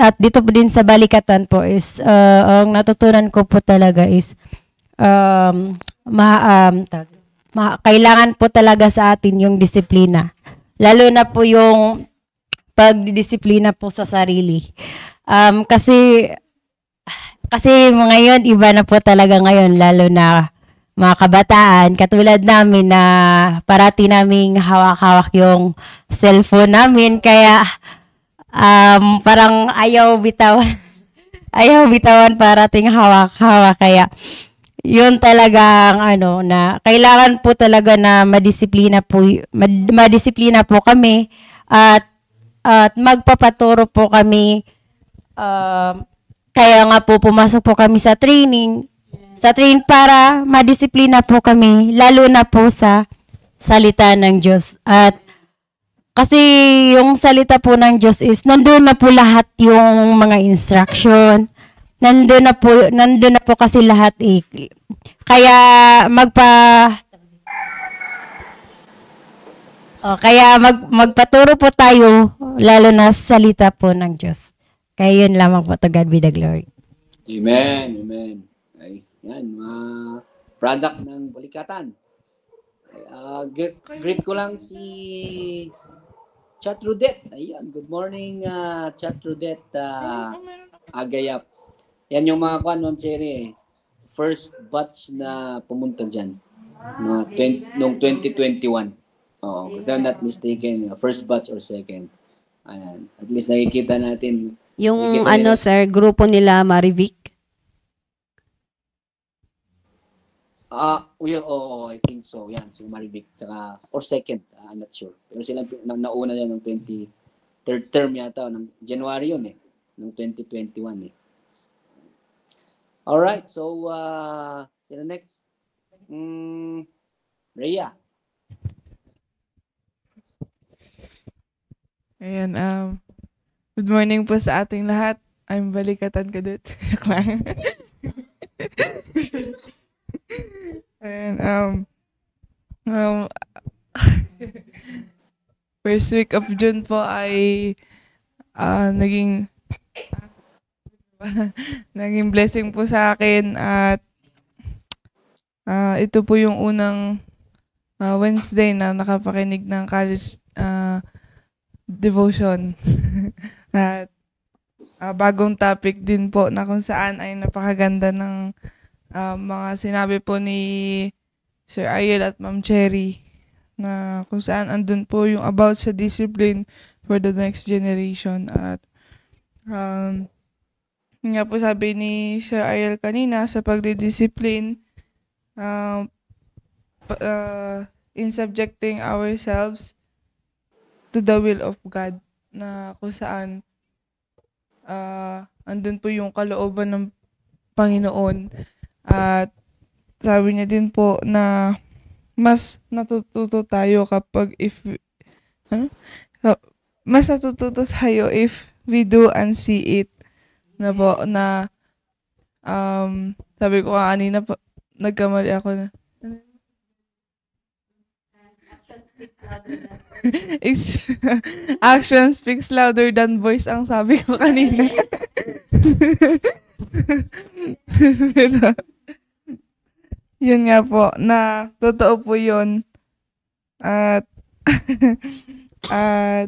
at dito po din sa balikatan po is ang natutunan ko po talaga is kailangan po talaga sa atin yung disiplina, lalo na po yung pagdidisiplina po sa sarili, kasi ngayon iba na po talaga ngayon, lalo na mga kabataan, katulad namin na parati naming hawak-hawak yung cellphone namin, kaya parang ayaw bitawan parating hawak-hawak, kaya yun talagang na kailangan po talaga na madisiplina po kami at magpapaturo po kami, kaya nga po pumasok po kami sa training para madisiplina po kami, lalo na po sa salita ng Diyos. At kasi yung salita po ng Diyos is, nandun na po lahat yung mga instruction. Nandun na po kasi lahat eh. Kaya magpaturo po tayo, lalo na sa salita po ng Diyos. Kaya yun lamang po, to God be the glory. Amen. Amen. Okay. Yan, mga product ng balikatan. Greet ko lang si Chat Rudet. Ayan, good morning, Chat Rudet Agayap. Yan yung mga Ma'am Cherry, first batch na pumunta dyan. Noong 2021. If I'm not mistaken, first batch or second. Ayan, at least nakikita natin. Yung sir, grupo nila Marivic. I think so. Yan, si Marivic. Or second, I'm not sure. Pero sila nauna yan ng third term yata, ng January yun eh. Ng 2021 eh. Alright, so, sino next? Rhea. Ayan, good morning po sa ating lahat. I'm Balikatan Cadet. Ayan, Um, first week of June po ay naging naging blessing po sa akin at ito po yung unang Wednesday na nakapakinig ng college devotion. At bagong topic din po na kung saan ay napakaganda ng mga sinabi po ni Sir Ariel at Ma'am Cherry na kung saan andun po yung about sa discipline for the next generation. At nga po sabi ni Sir Ariel kanina sa pagdidiscipline, in subjecting ourselves to the will of God, na kung saan andun po yung kalooban ng Panginoon. At sabi niya din po na mas natututo tayo mas natututo tayo if we do and see it, na po na sabi ko kanina nagkamali ako na action speaks louder than voice ang sabi ko kanina. Pero yun nga po, na totoo po yun. At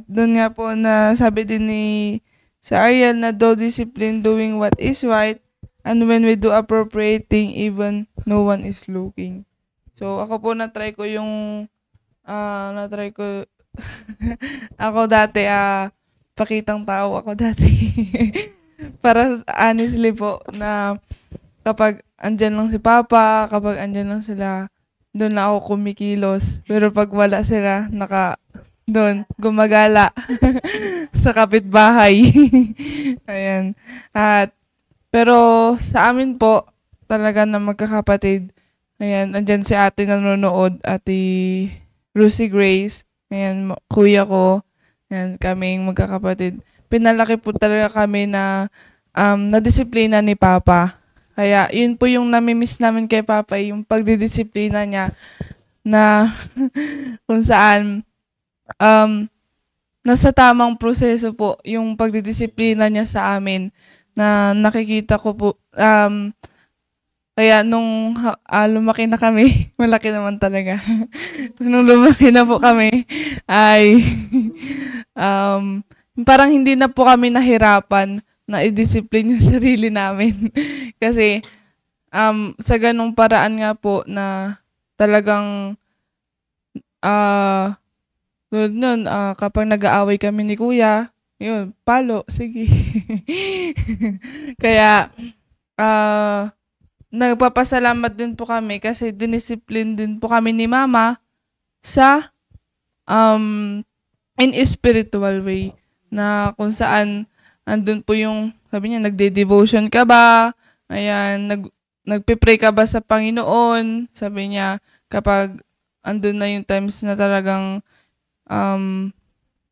doon nga po na sabi din ni sa Ariel na though discipline doing what is right, and when we do appropriate thing, even no one is looking. So ako po na-try ko ako dati, pakitang tao ako dati. Para honestly po, na kapag andyan lang si Papa, kapag andyan lang sila, doon na ako kumikilos. Pero pag wala sila, doon, gumagala sa kapitbahay. Ayan. Pero sa amin po, talaga na magkakapatid, ayan, andyan si ate nanonood, Ate Lucy Grace, ayan, kuya ko, ayan, kaming magkakapatid. Pinalaki po talaga kami na nadisiplina ni Papa. Kaya yun po yung namimiss namin kay Papa, yung pagdidisiplina niya na kung saan nasa tamang proseso po yung pagdidisiplina niya sa amin na nakikita ko po. Kaya nung lumaki na kami, malaki naman talaga. Nung lumaki na po kami, ay parang hindi na po kami nahirapan na i-discipline yung sarili namin. Kasi sa ganong paraan nga po na talagang tulad nun, kapag nag-aaway kami ni Kuya, yun, palo, sige. Kaya nagpapasalamat din po kami kasi diniscipline din po kami ni Mama sa in a spiritual way, na kung saan andun po yung, sabi niya, nagde-devotion ka ba? Ayan, nagpe-pray ka ba sa Panginoon? Sabi niya, kapag andun na yung times na talagang,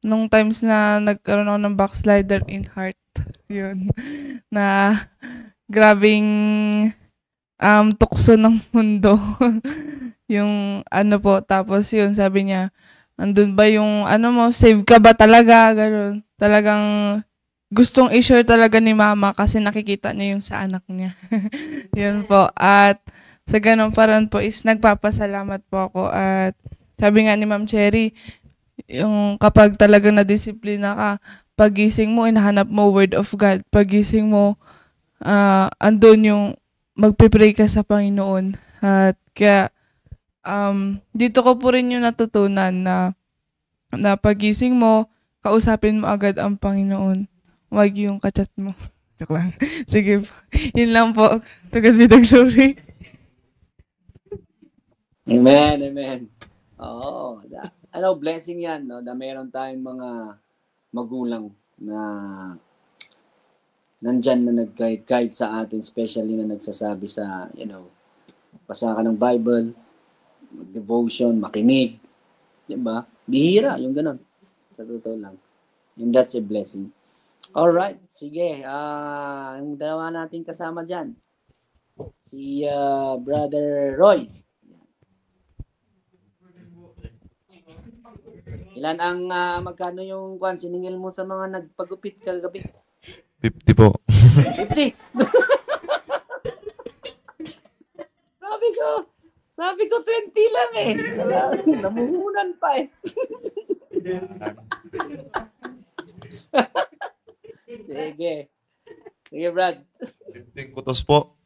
nung times na nagkaroon ako ng backslider in heart, yun, na grabing tukso ng mundo. Yung po, tapos yun, sabi niya, andun ba yung mo, save ka ba talaga? Ganun. Talagang gustong i-share talaga ni Mama kasi nakikita niya yung sa anak niya. Yun po. At sa ganun parang po is nagpapasalamat po ako. At sabi nga ni Ma'am Cherry, yung kapag talagang na-disiplina ka, pagising mo, inahanap mo word of God. Pagising mo, andun yung magpipray ka sa Panginoon. At kaya, dito ko po rin yung natutunan na pagising mo, kausapin mo agad ang Panginoon. Huwag yung kachat mo. Joke lang. Sige po. Yun lang po. To God be the glory. Amen, amen. Oo. Blessing yan, no? Na meron tayong mga magulang na nandyan na nag-guide sa atin, especially na nagsasabi sa, basa ka ng Bible, devotion, makinig. Diba? Bihira, yung ganun. Sa totoo lang. And that's a blessing. Alright, sige. Ang dalawa natin kasama dyan. Si Brother Roy. Ilan ang magkano yung kwan siningil mo sa mga nagpagupit kagabi? 50 po. 50. Sabi ko 20 lang eh. Namuhunan pa eh. Sige. Sige, Brad. 15 kutos po.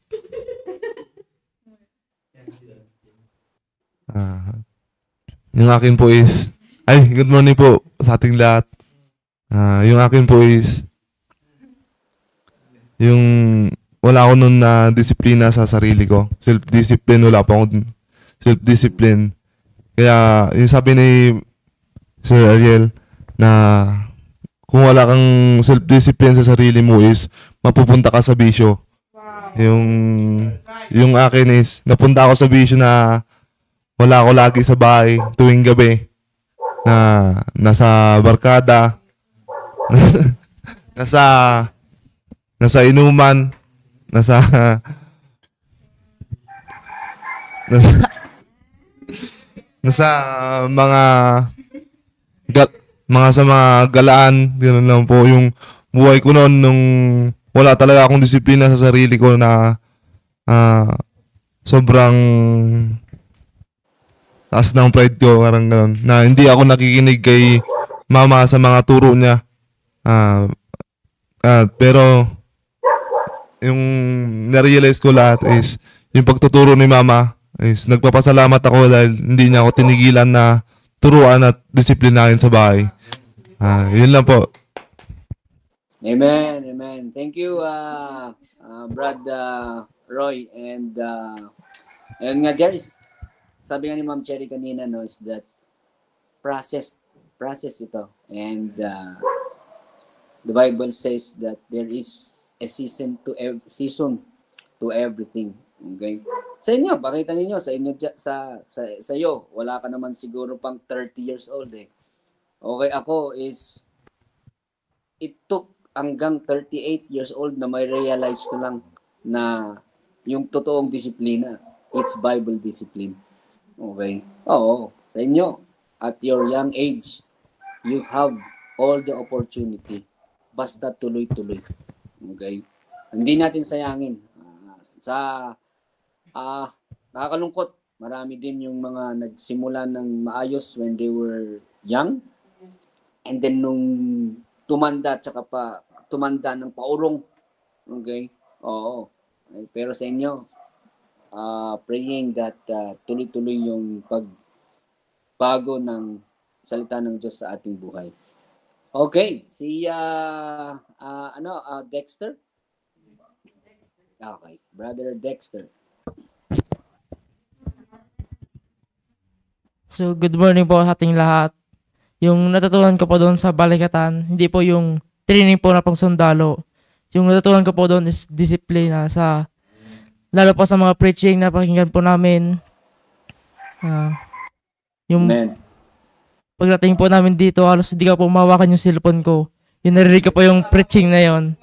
Yung akin po is, good morning po sa ating lahat. Yung akin po is, yung wala ako nun na disiplina sa sarili ko. Self-discipline, wala pa akong self-discipline. Kaya, yung sabi ni Sir Ariel, na kung wala kang self-discipline sa sarili mo is, mapupunta ka sa bisyo. Yung akin is, napunta ako sa bisyo na wala ako lagi sa bahay tuwing gabi. Na nasa barkada, nasa inuman, nasa mga galaan, gano'n lang po yung buhay ko noon nung wala talaga akong disiplina sa sarili ko na sobrang taas ng pride ko, parang gano'n, na hindi ako nakikinig kay mama sa mga turo niya. Pero yung na-realize ko lahat is yung pagtuturo ni mama is nagpapasalamat ako dahil hindi niya ako tinigilan na turuan at disiplinahin sa bahay. Yun lang po. Amen, amen. Thank you, Brad Roy. And nga, there is, sabi nga ni Ma'am Cherry kanina, no, is that process ito. And the Bible says that there is a season to everything. Okay? Sa inyo, pakita niyo sa inyo sa iyo, wala ka naman siguro pang 30 years old eh. Okay, ako is it took hanggang 38 years old na may realize ko lang na yung totoong disiplina, it's Bible discipline. Okay? Oo, sa inyo, at your young age, you have all the opportunity. Basta tuloy-tuloy. Okay? Hindi natin sayangin. Nakakalungkot. Marami din yung mga nagsimula ng maayos when they were young. And then nung tumanda ng paurong. Okay? Oo. Okay. Pero sa inyo, praying that tuloy-tuloy yung pagbago ng salita ng Diyos sa ating buhay. Okay, si Dexter? Okay, Brother Dexter. So, good morning po sa ating lahat. Yung natutunan ko po doon sa balikatan, hindi po yung training po na pang sundalo. Yung natutunan ko po doon is disiplina lalo po sa mga preaching na pakinggan po namin. Amen. Pagdating po namin dito, halos hindi ka po mahawakan yung cellphone ko. Yung narinig ko po yung preaching na yon.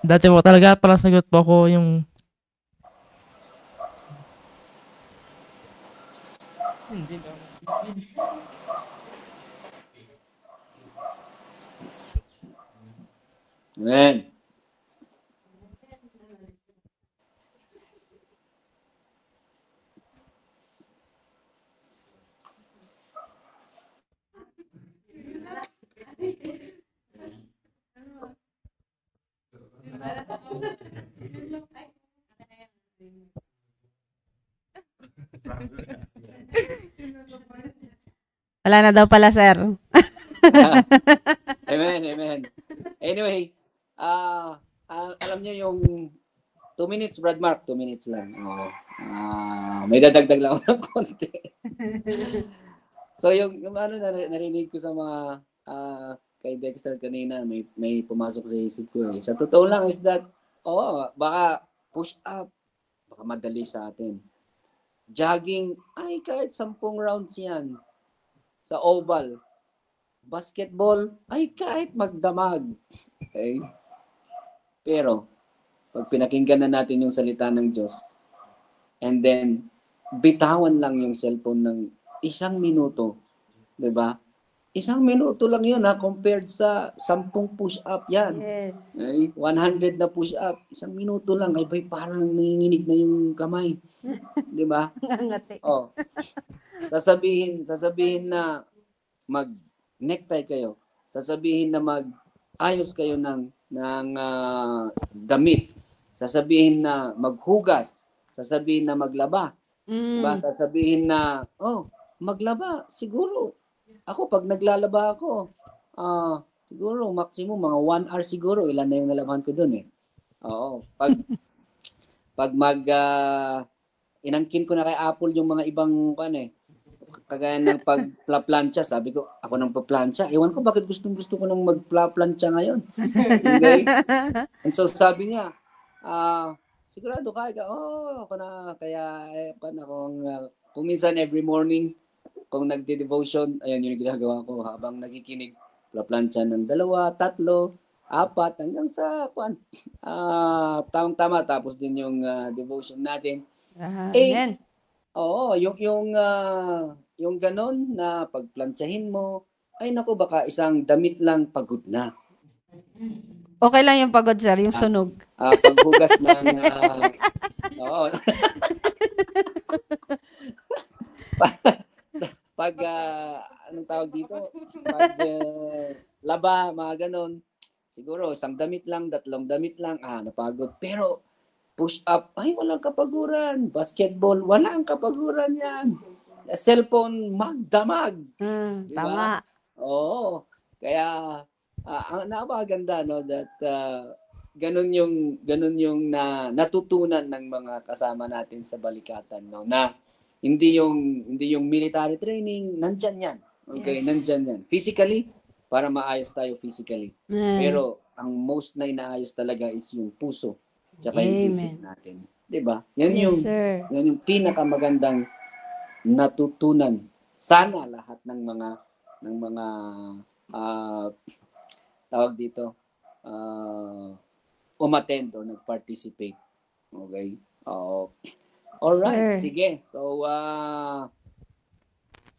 Dati po talaga parang sagot po ako yung Amen. Wala na daw pala, sir. Amen, amen. Anyway, alam niyo yung 2 minutes, Brad Mark, 2 minutes lang. May dadagdag lang ako ng konti. So yung narinig ko sa mga kay Dexter kanina, may pumasok sa isip ko eh. Sa totoo lang is that, baka push up, baka madali sa atin. Jogging, ay kahit 10 rounds yan. Sa oval. Basketball, ay kahit magdamag. Okay? Pero, pag pinakinggan na natin yung salita ng Diyos, and then, bitawan lang yung cellphone ng 1 minuto, 'di ba? 1 minuto lang yun compared sa 10 push-up yan. Yes. Ay, 100 na push-up, 1 minuto lang, ay parang nanginginig na yung kamay. 'Di ba? Ngangati. Oh. Sasabihin na mag-necktie kayo. Sasabihin na mag-ayos kayo ng damit. Sasabihin na maghugas. Sasabihin na maglaba. Diba? Sasabihin na, maglaba. Siguro. Ako, pag naglalaba ako, siguro, maximum, mga 1 hour siguro. Ilan na yung nalabahan ko dun eh. Oo. Pag inangkin ko na kay Apple yung mga ibang, kagaya ng pagplaplansya, sabi ko, ako nang paplansya. Ewan ko bakit gusto ko nang magplaplansya ngayon. Okay? And so sabi niya, sigurado kaya ka, ako na, kaya, kung minsan every morning, kung nagde-devotion, ayun yung ginagawa ko habang nakikinig, plaplansya ng 2, 3, 4, hanggang sa, tamang-tama, tapos din yung devotion natin. Amen. Yung ganon na pagplansyahin mo, ay naku, baka isang damit lang pagod na. Okay lang yung pagod, sir, yung sunog. Paghugas ng anong tawag dito? Pag laba, mga ganon. Siguro, 1 damit lang, 2 damit lang, napagod. Pero, push-up, ay, walang kapaguran. Basketball, walang kapaguran yan. Cellphone, magdamag. Diba? Tama. Oo. Kaya, ang napakaganda, no, that ganun yung natutunan ng mga kasama natin sa balikatan, no, na hindi yung military training, nandyan yan. Okay, yes. Nandyan yan. Physically, para maayos tayo physically. Pero, ang most na inaayos talaga is yung puso. Tsaka yung isip natin. Diba? Yan yung pinakamagandang natutunan. Sana lahat ng mga tawag dito, umattend or nag-participate. Okay? Alright, sige. So,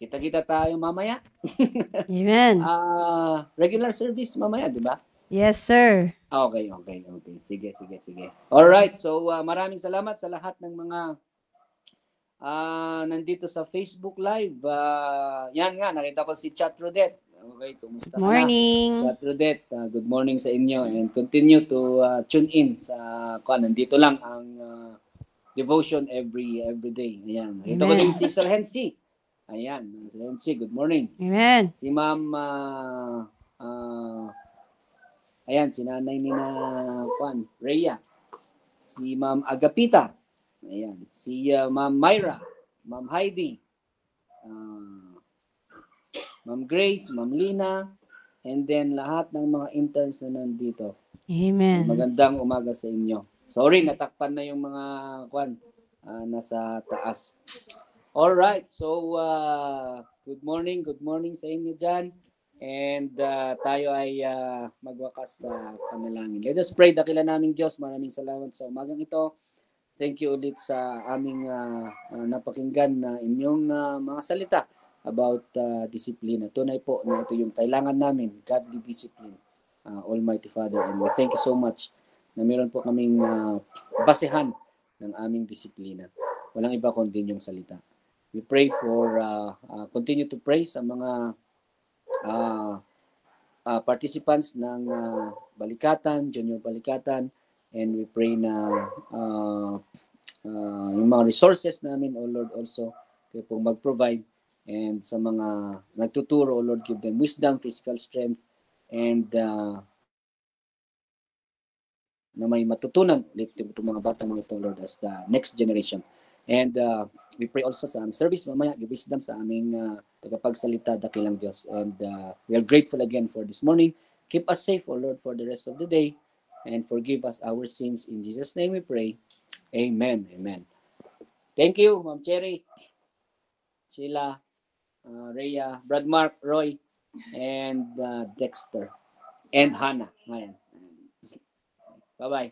kita-kita tayo mamaya. Amen. Regular service mamaya, di ba? Yes, sir. Okay. Sige. Alright, so maraming salamat sa lahat ng mga nandito sa Facebook Live. Yan nga, nakita ko si Chat Rodette. Okay, kumusta? Good morning. Chat Rodette, good morning sa inyo and continue to tune in sa nandito lang ang devotion every day. Ayan. Nakita ko din si Sir Hensi. Ayan, Sir Hensi, good morning. Amen. Si Ma'am ayan, si nanay ni Rhea. Si Ma'am Agapita. Ayan. Si Ma'am Myra. Ma'am Heidi. Ma'am Grace. Ma'am Lina. And then lahat ng mga interns na nandito. Amen. Magandang umaga sa inyo. Sorry, natakpan na yung mga nasa taas. Alright. So, good morning sa inyo dyan. And tayo ay magwakas sa panalangin. Let us pray. Dakila naming Diyos, maraming salamat sa umagang ito. Thank you ulit sa aming napakinggan na inyong mga salita about disiplina. Tunay po na ito yung kailangan namin, godly discipline, Almighty Father. And we thank you so much na meron po kaming basehan ng aming disiplina. Walang iba kundi yung salita. We pray for, continue to pray sa mga participants ng balikatan, junior balikatan, and we pray na yung mga resources namin, O Lord, also kayo pong mag-provide, and sa mga nagtuturo, O Lord, give them wisdom, physical strength, and na may matutunan ulit itong mga bata mga ito, Lord, as the next generation. And we pray also sa aming service mamaya, give wisdom sa aming tagapagsalita, dakilang Diyos. And we are grateful again for this morning. Keep us safe, O Lord, for the rest of the day. And forgive us our sins. In Jesus' name we pray. Amen. Amen. Thank you, Ma'am Cherry, Sheila, Rhea, Brad Mark, Roy, and Dexter, and Hannah. Ayan. Bye-bye.